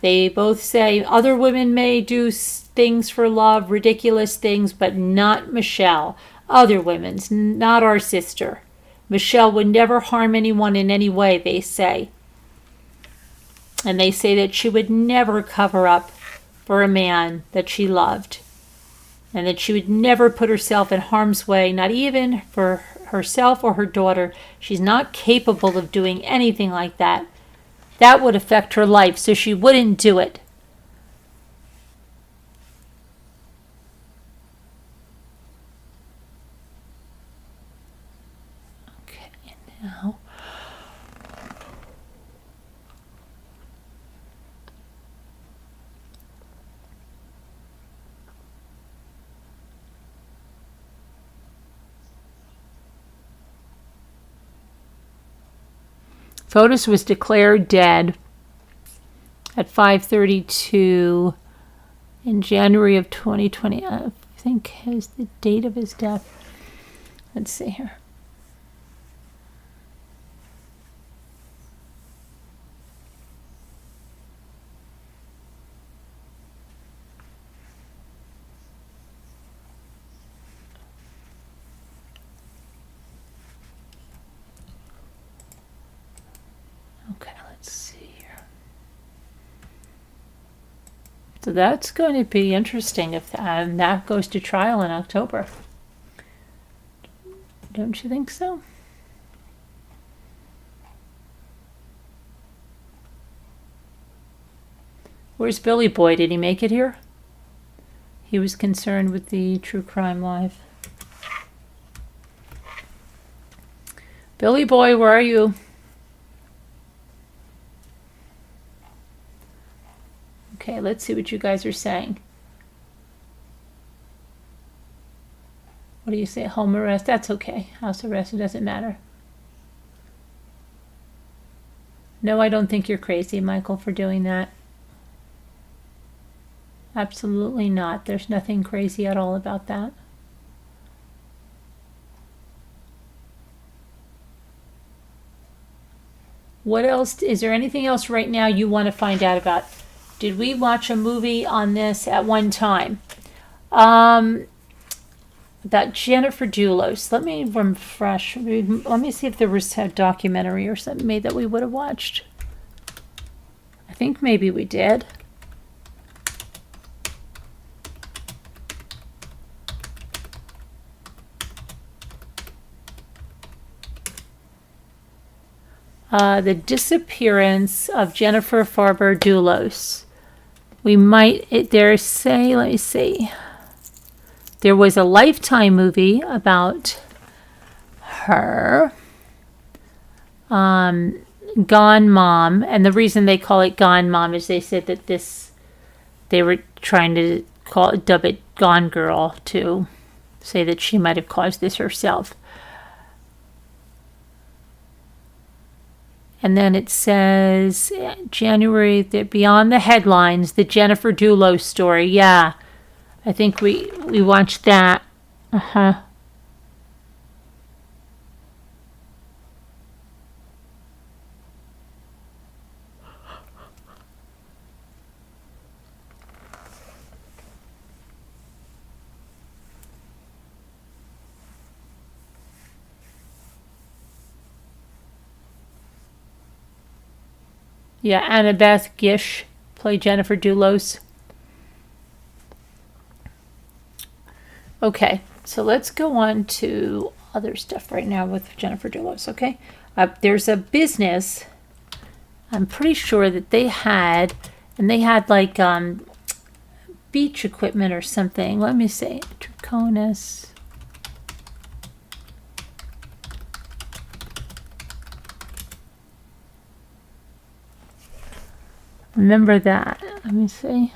they both say other women may do things for love, ridiculous things, but not Michelle. Other women's, not our sister. Michelle would never harm anyone in any way, they say. And they say that she would never cover up for a man that she loved. And that she would never put herself in harm's way, not even for herself or her daughter. She's not capable of doing anything like that. That would affect her life, so she wouldn't do it. Okay, now. Fotis was declared dead at 5:32 in January of 2020. I think is the date of his death. Let's see here. Okay, let's see here. So that's going to be interesting if that goes to trial in October. Don't you think so? Where's Billy Boy? Did he make it here? He was concerned with the True Crime Live. Billy Boy, where are you? Okay, let's see what you guys are saying. What do you say? Home arrest? That's okay. House arrest, it doesn't matter. No, I don't think you're crazy, Michael, for doing that. Absolutely not. There's nothing crazy at all about that. What else? Is there anything else right now you want to find out about? Did we watch a movie on this at one time? About Jennifer Dulos. Let me refresh. Let me see if there was a documentary or something made that we would have watched. I think maybe we did. The disappearance of Jennifer Farber Dulos. We might, let me see. There was a Lifetime movie about her. Gone Mom. And the reason they call it Gone Mom is they said that they were trying to dub it Gone Girl to say that she might have caused this herself. And then it says January, beyond the headlines, the Jennifer Dulos story. Yeah, I think we watched that. Yeah, Annabeth Gish played Jennifer Dulos. Okay, so let's go on to other stuff right now with Jennifer Dulos, okay? There's a business, I'm pretty sure that they had like beach equipment or something. Let me see. Troconis. Remember that. Let me see.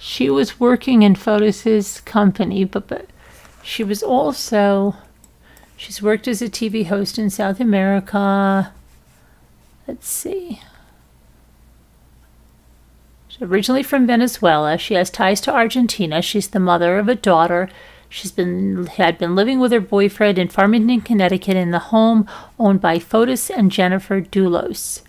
she was working in Fotis's company, but she was also, she's worked as a TV host in South America. Let's see. She's originally from Venezuela. She has ties to Argentina. She's the mother of a daughter. Had been living with her boyfriend in Farmington, Connecticut, in the home owned by Fotis and Jennifer Dulos.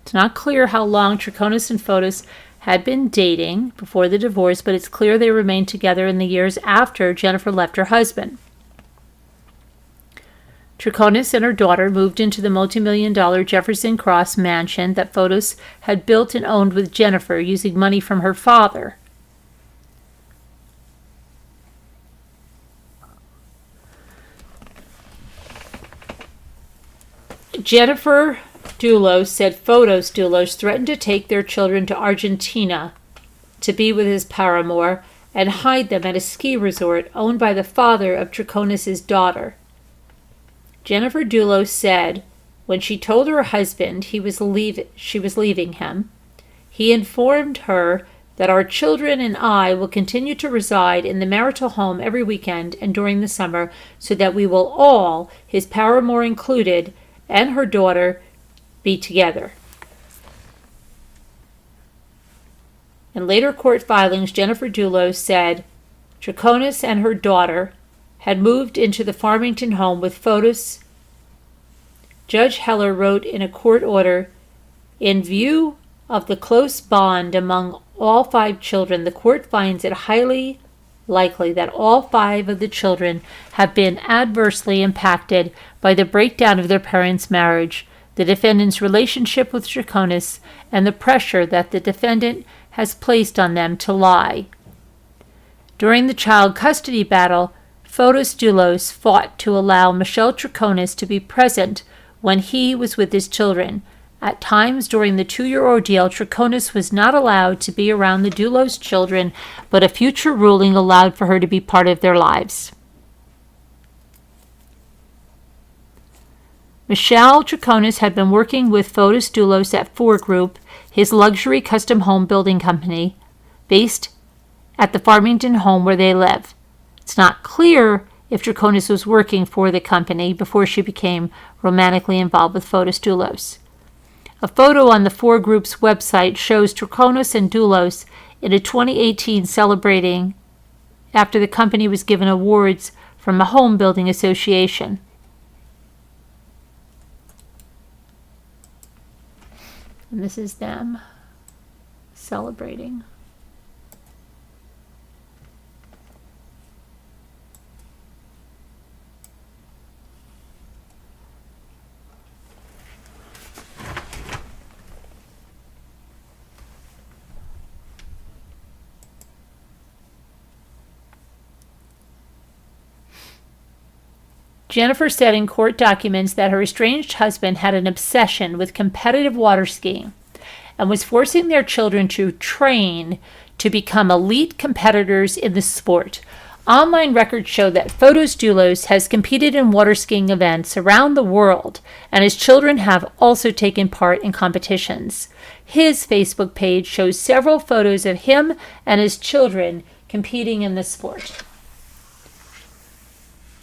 It's not clear how long Troconis and Fotis had been dating before the divorce, but it's clear they remained together in the years after Jennifer left her husband. Troconis and her daughter moved into the multi-million-dollar Jefferson Cross mansion that Fotis had built and owned with Jennifer using money from her father. Jennifer Dulos said Fotis Dulos threatened to take their children to Argentina to be with his paramour and hide them at a ski resort owned by the father of Troconis' daughter. Jennifer Dulos said when she told her husband she was leaving him, he informed her that our children and I will continue to reside in the marital home every weekend and during the summer so that we will all, his paramour included, and her daughter, be together. In later court filings, Jennifer Dulos said Troconis and her daughter had moved into the Farmington home with Fotis. Judge Heller wrote in a court order, in view of the close bond among all 5 children, the court finds it highly likely that all 5 of the children have been adversely impacted by the breakdown of their parents' marriage, the defendant's relationship with Troconis, and the pressure that the defendant has placed on them to lie. During the child custody battle, Fotis Dulos fought to allow Michelle Troconis to be present when he was with his children. At times during the 2-year ordeal, Troconis was not allowed to be around the Dulos children, but a future ruling allowed for her to be part of their lives. Michelle Troconis had been working with Fotis Dulos at 4 Group, his luxury custom home building company, based at the Farmington home where they live. It's not clear if Troconis was working for the company before she became romantically involved with Fotis Dulos. A photo on the 4 Group's website shows Troconis and Dulos in a 2018 celebrating after the company was given awards from a home building association. And this is them celebrating. Jennifer said in court documents that her estranged husband had an obsession with competitive water skiing and was forcing their children to train to become elite competitors in the sport. Online records show that Fotis Dulos has competed in water skiing events around the world, and his children have also taken part in competitions. His Facebook page shows several photos of him and his children competing in the sport.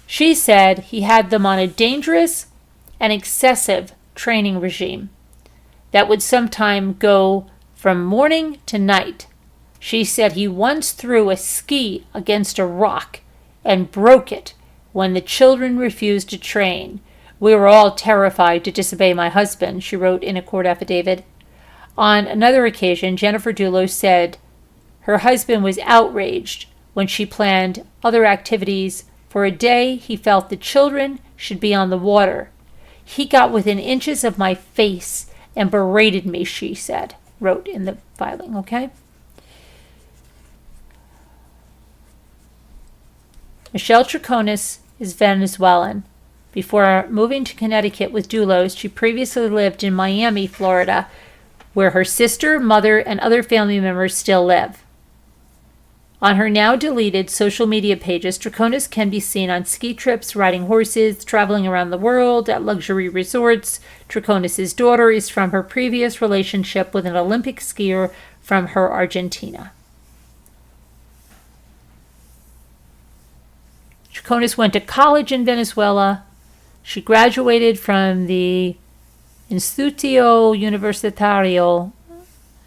She said he had them on a dangerous and excessive training regime that would sometimes go from morning to night. She said he once threw a ski against a rock and broke it when the children refused to train. We were all terrified to disobey my husband, she wrote in a court affidavit. On another occasion, Jennifer Dulos said her husband was outraged when she planned other activities. For a day, he felt the children should be on the water. He got within inches of my face and berated me, she said, wrote in the filing, okay? Michelle Troconis is Venezuelan. Before moving to Connecticut with Dulos, she previously lived in Miami, Florida, where her sister, mother, and other family members still live. On her now deleted social media pages, Troconis can be seen on ski trips, riding horses, traveling around the world, at luxury resorts. Troconis' daughter is from her previous relationship with an Olympic skier from her Argentina. Troconis went to college in Venezuela. She graduated from the Instituto Universitario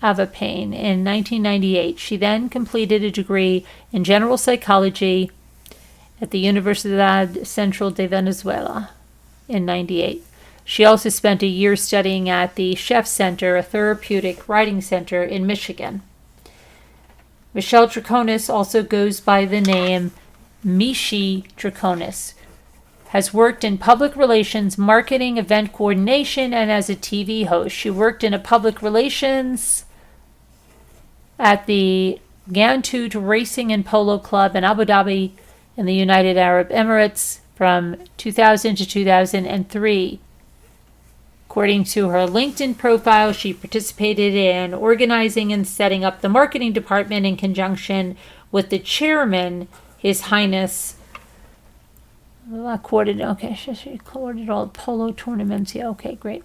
Avapain in 1998. She then completed a degree in general psychology at the Universidad Central de Venezuela in 98. She also spent a year studying at the Chef Center, a therapeutic writing center in Michigan. Michelle Troconis also goes by the name Michelle Troconis. Has worked in public relations, marketing, event coordination, and as a TV host. She worked in a public relations at the Gantut Racing and Polo Club in Abu Dhabi in the United Arab Emirates from 2000 to 2003. According to her LinkedIn profile, she participated in organizing and setting up the marketing department in conjunction with the chairman, His Highness. She coordinated all polo tournaments. Yeah, okay, great.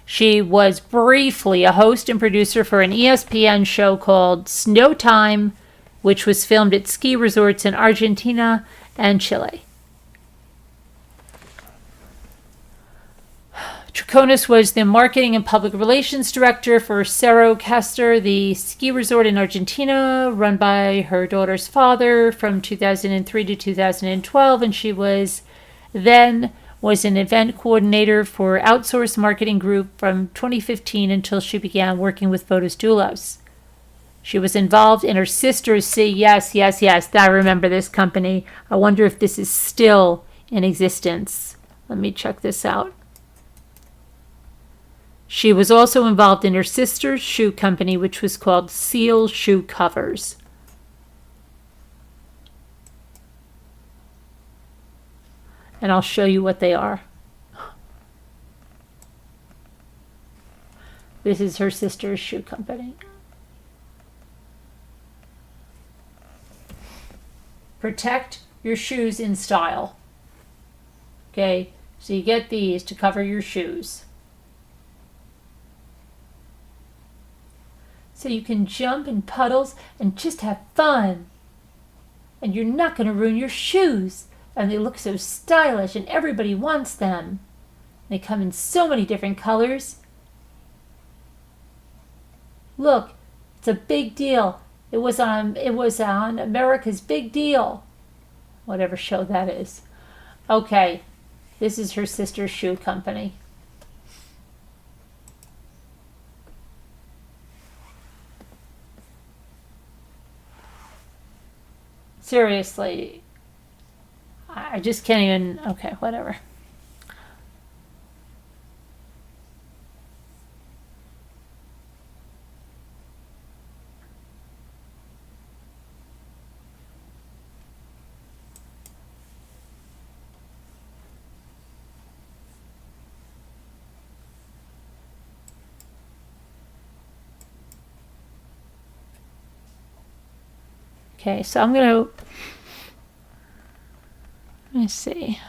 She was briefly a host and producer for an ESPN show called Snow Time, which was filmed at ski resorts in Argentina and Chile. Troconis was the marketing and public relations director for Cerro Castor, the ski resort in Argentina, run by her daughter's father from 2003 to 2012, and she was an event coordinator for outsourced marketing group from 2015 until she began working with Fotis Dulos. She was involved in her sister's yes, I remember this company. I wonder if this is still in existence. Let me check this out. She was also involved in her sister's shoe company, which was called Seal Shoe Covers. And I'll show you what they are. This is her sister's shoe company. Protect your shoes in style. Okay, so you get these to cover your shoes. So you can jump in puddles and just have fun. And you're not going to ruin your shoes. And they look so stylish and everybody wants them. They come in so many different colors. Look, it's a big deal. It was on America's Big Deal. Whatever show that is. Okay, this is her sister's shoe company. Seriously, I just can't even, okay, whatever. Okay, so I'm going to, let me see.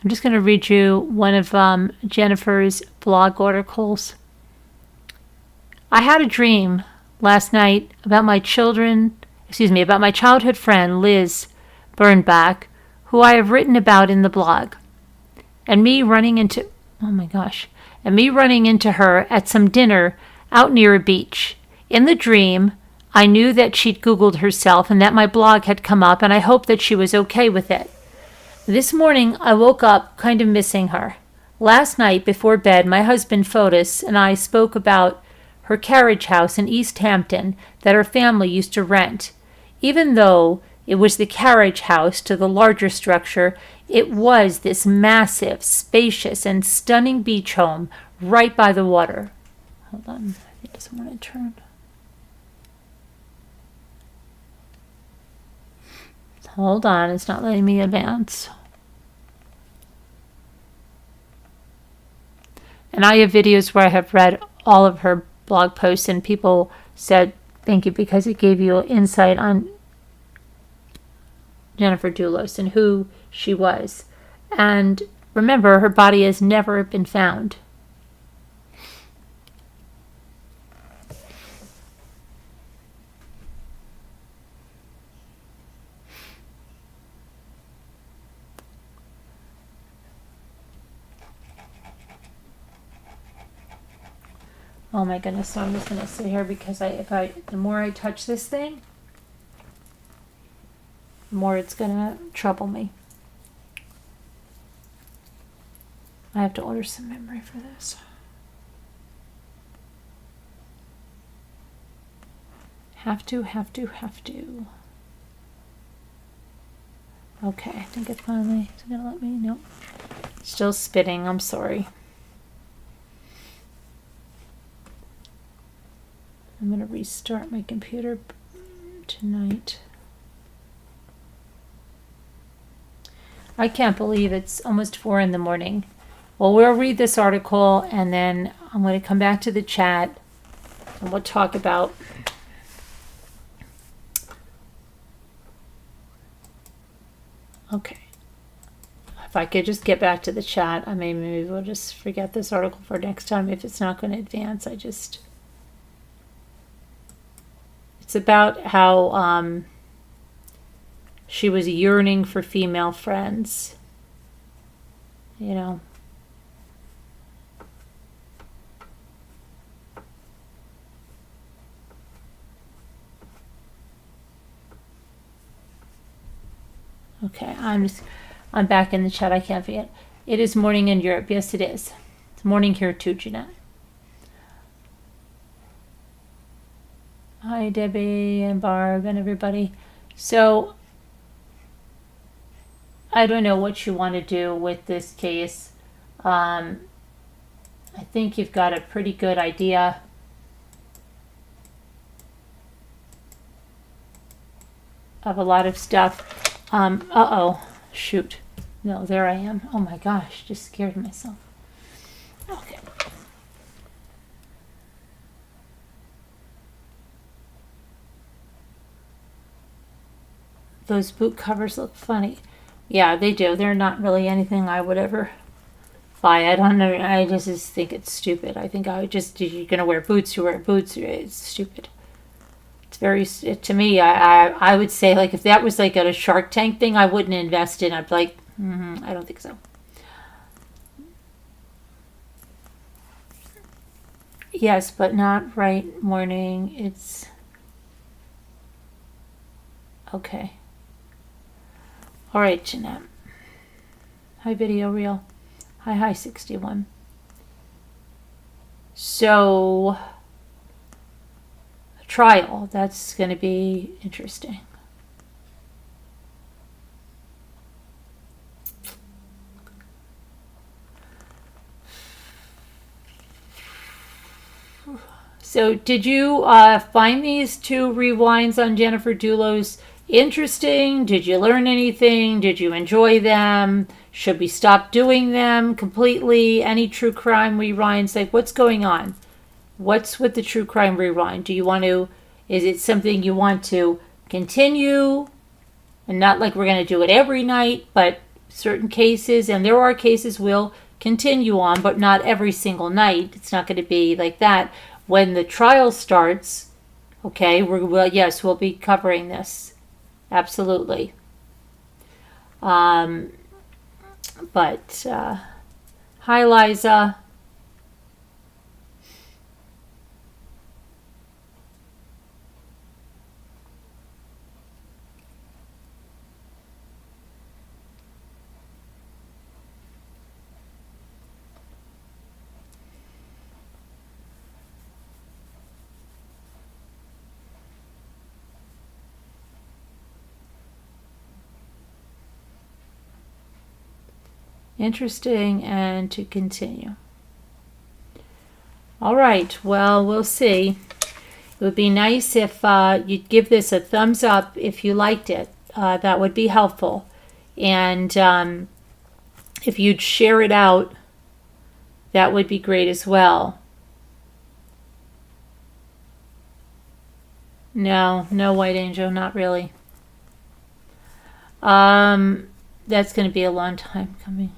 I'm just going to read you one of Jennifer's blog articles. I had a dream last night about my childhood friend Liz Burnback, who I have written about in the blog, and me running into her at some dinner out near a beach. In the dream, I knew that she'd Googled herself and that my blog had come up, and I hoped that she was okay with it. This morning, I woke up kind of missing her. Last night, before bed, my husband Fotis and I spoke about her carriage house in East Hampton that her family used to rent. Even though it was the carriage house to the larger structure, it was this massive, spacious, and stunning beach home right by the water. Hold on. It doesn't want to turn. Hold on. It's not letting me advance. And I have videos where I have read all of her blog posts, and people said thank you because it gave you insight on Jennifer Dulos and who she was. And remember, her body has never been found. Oh my goodness, so I'm just going to sit here because the more I touch this thing, the more it's going to trouble me. I have to order some memory for this. Have to. Okay, I think it finally is going to let me. Nope. Still spitting, I'm sorry. I'm going to restart my computer tonight. I can't believe it's almost 4 in the morning. Well, we'll read this article and then I'm going to come back to the chat and we'll talk about okay. If I could just get back to the chat, maybe we'll just forget this article for next time if it's not going to advance. It's about how she was yearning for female friends. You know. Okay, I'm back in the chat. I can't forget. It is morning in Europe. Yes, it is. It's morning here too, Jeanette. Hi, Debbie and Barb and everybody. So, I don't know what you want to do with this case. I think you've got a pretty good idea. Of a lot of stuff. Uh-oh. Shoot. No, there I am. Oh my gosh, just scared myself. Okay. Those boot covers look funny. Yeah, they do. They're not really anything I would ever buy. I don't know. I just think it's stupid. I think if you're going to wear boots, you wear boots. It's stupid. It's very, to me, I would say, like, if that was like a Shark Tank thing, I wouldn't invest in. I'd be like, I don't think so. Yes, but not right morning. It's okay. All right, Jeanette. Hi, Video Reel. Hi, 61. So, a trial. That's going to be interesting. So, did you find these 2 rewinds on Jennifer Dulos interesting? Did you learn anything? Did you enjoy them? Should we stop doing them completely? Any true crime rewinds? Like, what's going on? What's with the true crime rewind? Do you want to, is it something you want to continue? And not like we're going to do it every night, but certain cases, and there are cases we'll continue on, but not every single night. It's not going to be like that. When the trial starts, okay, we'll be covering this. Absolutely. Hi, Liza. Interesting, and to continue. All right, well, we'll see. It would be nice if you'd give this a thumbs up if you liked it. That would be helpful. And if you'd share it out, that would be great as well. No, White Angel, not really. That's going to be a long time coming.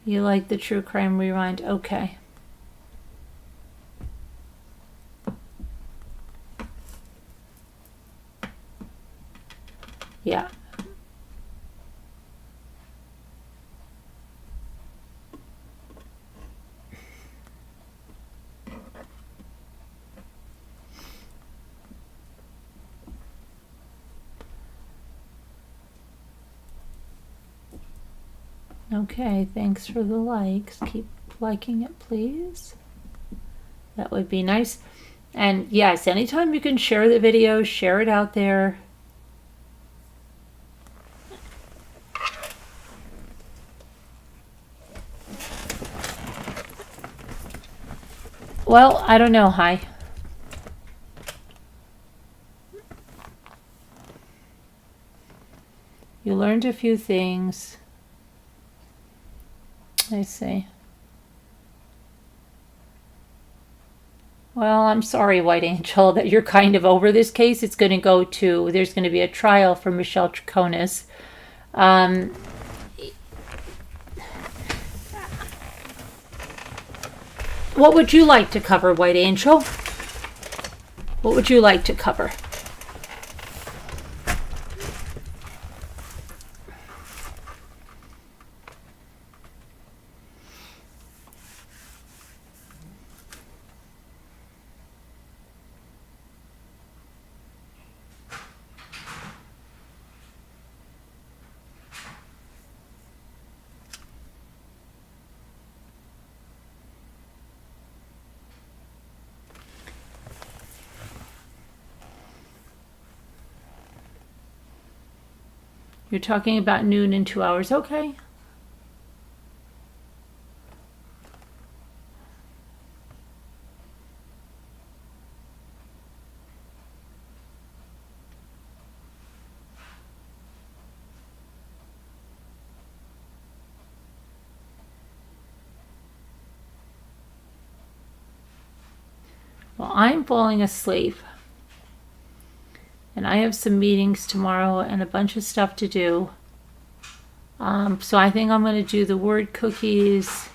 You like the True Crime Rewind? Okay. Yeah. Okay, thanks for the likes. Keep liking it, please. That would be nice. And yes, anytime you can share the video, share it out there. Well, I don't know. Hi. You learned a few things. I see. Well, I'm sorry, White Angel, that you're kind of over this case. It's going to go to, there's going to be a trial for Michelle Troconis. What would you like to cover, White Angel? What would you like to cover? You're talking about noon in 2 hours. Okay. Well, I'm falling asleep. And I have some meetings tomorrow and a bunch of stuff to do. So I think I'm going to do the word cookies.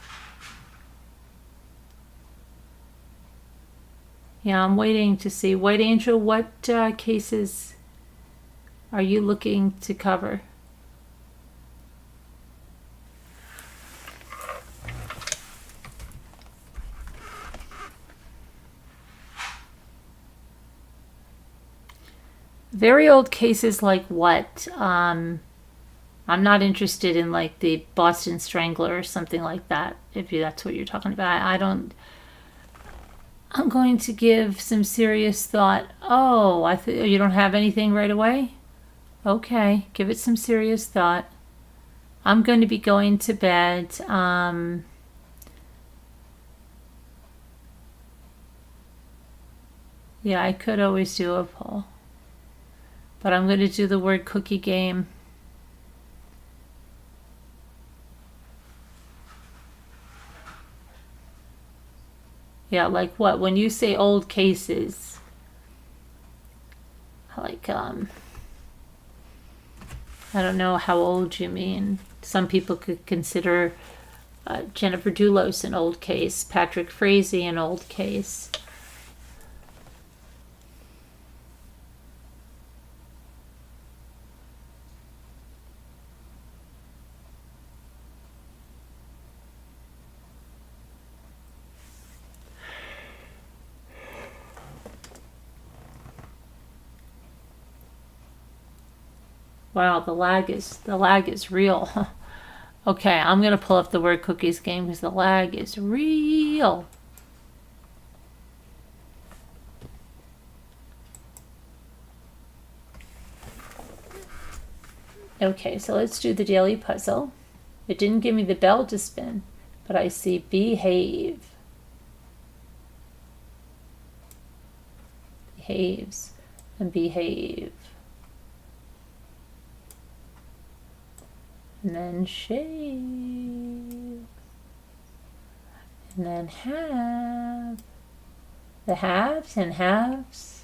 Yeah, I'm waiting to see. White Angel, what cases are you looking to cover? Very old cases like what? I'm not interested in like the Boston Strangler or something like that, if that's what you're talking about. I don't. I'm going to give some serious thought. Oh, you don't have anything right away? Okay, give it some serious thought. I'm going to be going to bed. Yeah, I could always do a poll. But I'm going to do the word cookie game. Yeah, like what? When you say old cases, like, I don't know how old you mean. Some people could consider Jennifer Dulos an old case, Patrick Frazee an old case. Wow, the lag is real. Okay, I'm gonna pull up the word cookies game because the lag is real. Okay, so let's do the daily puzzle. It didn't give me the bell to spin. but I see behave. Behaves and behave. And then shave. And then have. The haves and haves.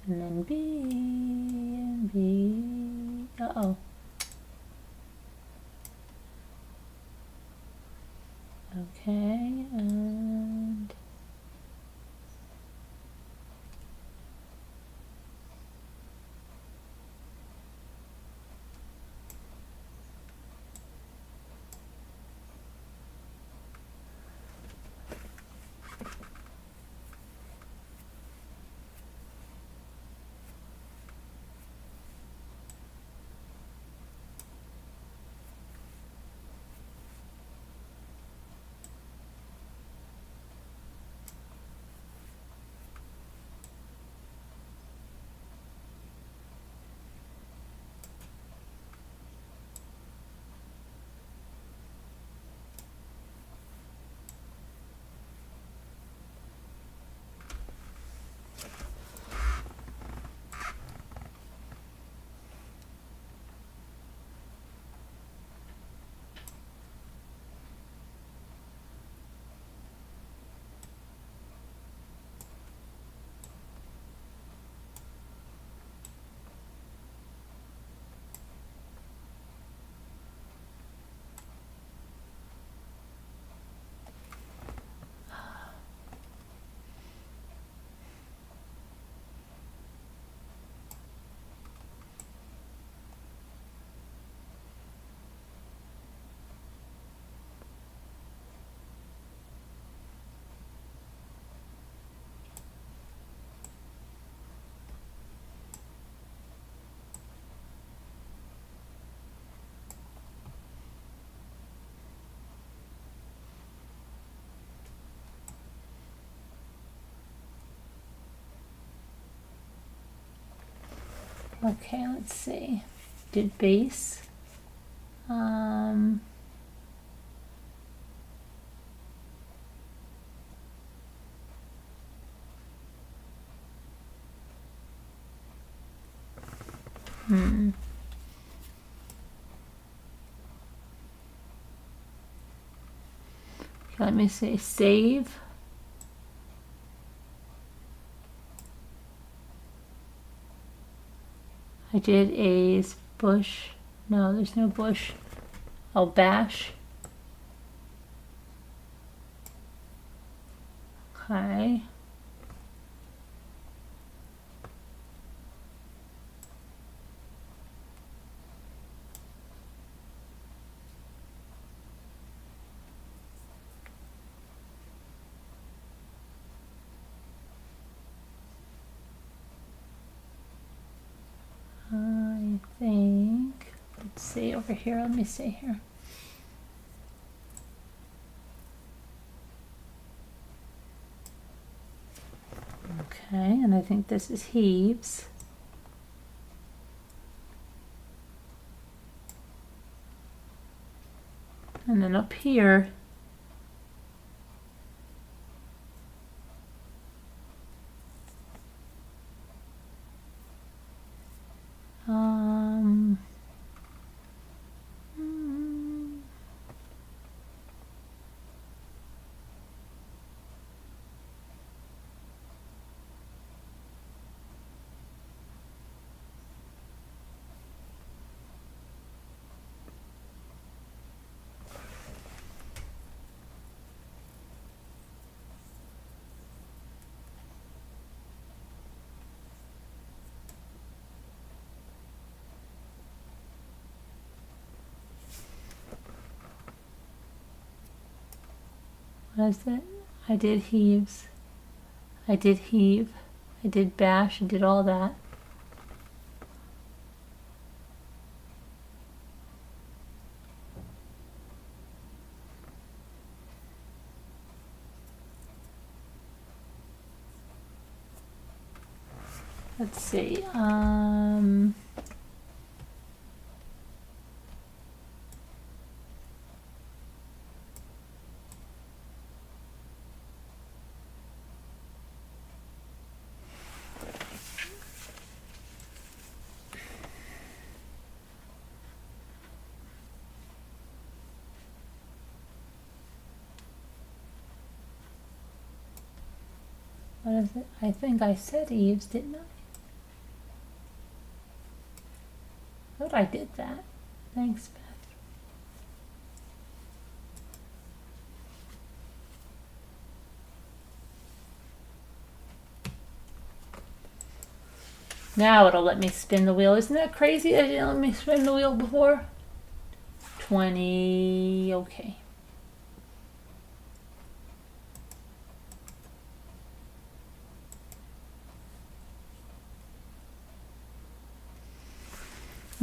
And then be and be. Uh-oh. Okay, and okay, let's see. Did base. Okay, let me say save. I did a bush. No, there's no bush. Oh, bash. Okay. I think, let's see over here, let me see here. Okay, and I think this is heaves. And then up here, what is it? I did heaves. I did heave. I did bash. I did all that. Let's see. What is it? I think I said eaves, didn't I? Thought I did that. Thanks, Beth. Now it'll let me spin the wheel. Isn't that crazy? It didn't let me spin the wheel before. 20. Okay.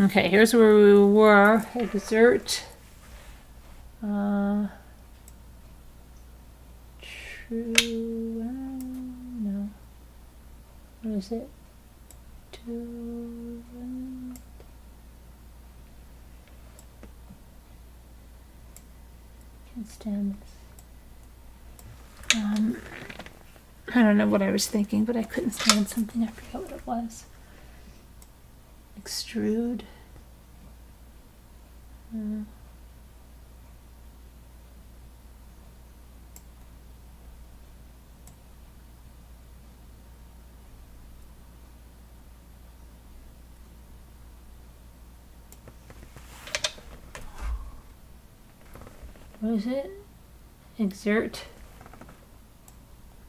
Okay, here's where we were. Exert. True. No. What is it? Can't stand this. I don't know what I was thinking, but I couldn't stand something. I forgot what it was. Extrude. What is it? Exert.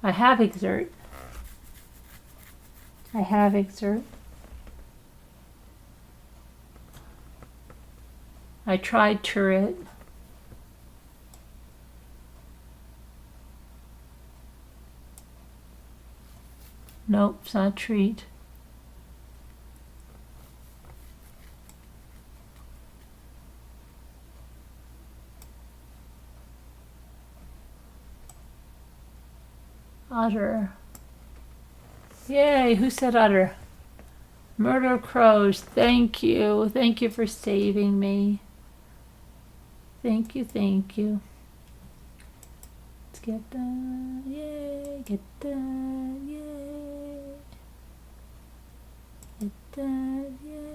I have exert. I have exert. I tried turret. Nope, it's not treat. Utter. Yay, who said utter? Murder crows, thank you. Thank you for saving me. Thank you, thank you. Let's get that, yay, get that, yay. Get that, yay.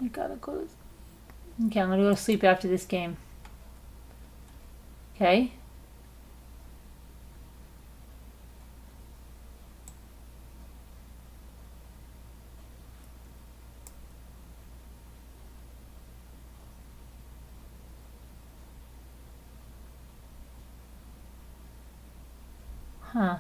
I gotta go. Okay, I'm gonna go to sleep after this game. Okay? Huh.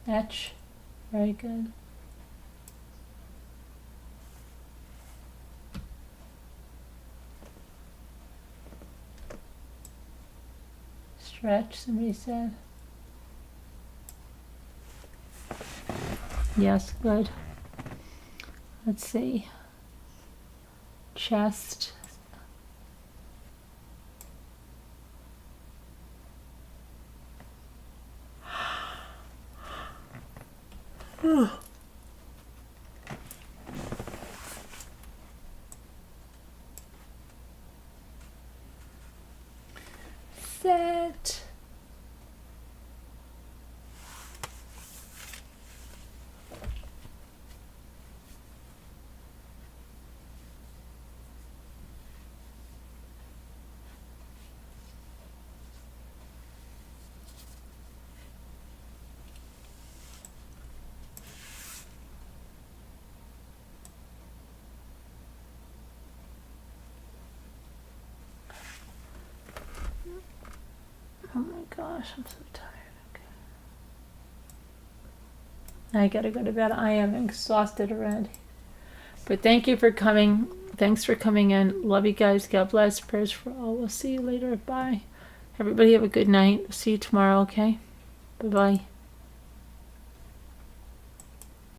Etch. Very good. Stretch, somebody said. Yes, good. Let's see. Chest. Set. Oh my gosh, I'm so tired. Okay. I gotta go to bed. I am exhausted already. But thank you for coming. Thanks for coming in. Love you guys. God bless. Prayers for all. We'll see you later. Bye. Everybody have a good night. See you tomorrow, okay? Bye-bye.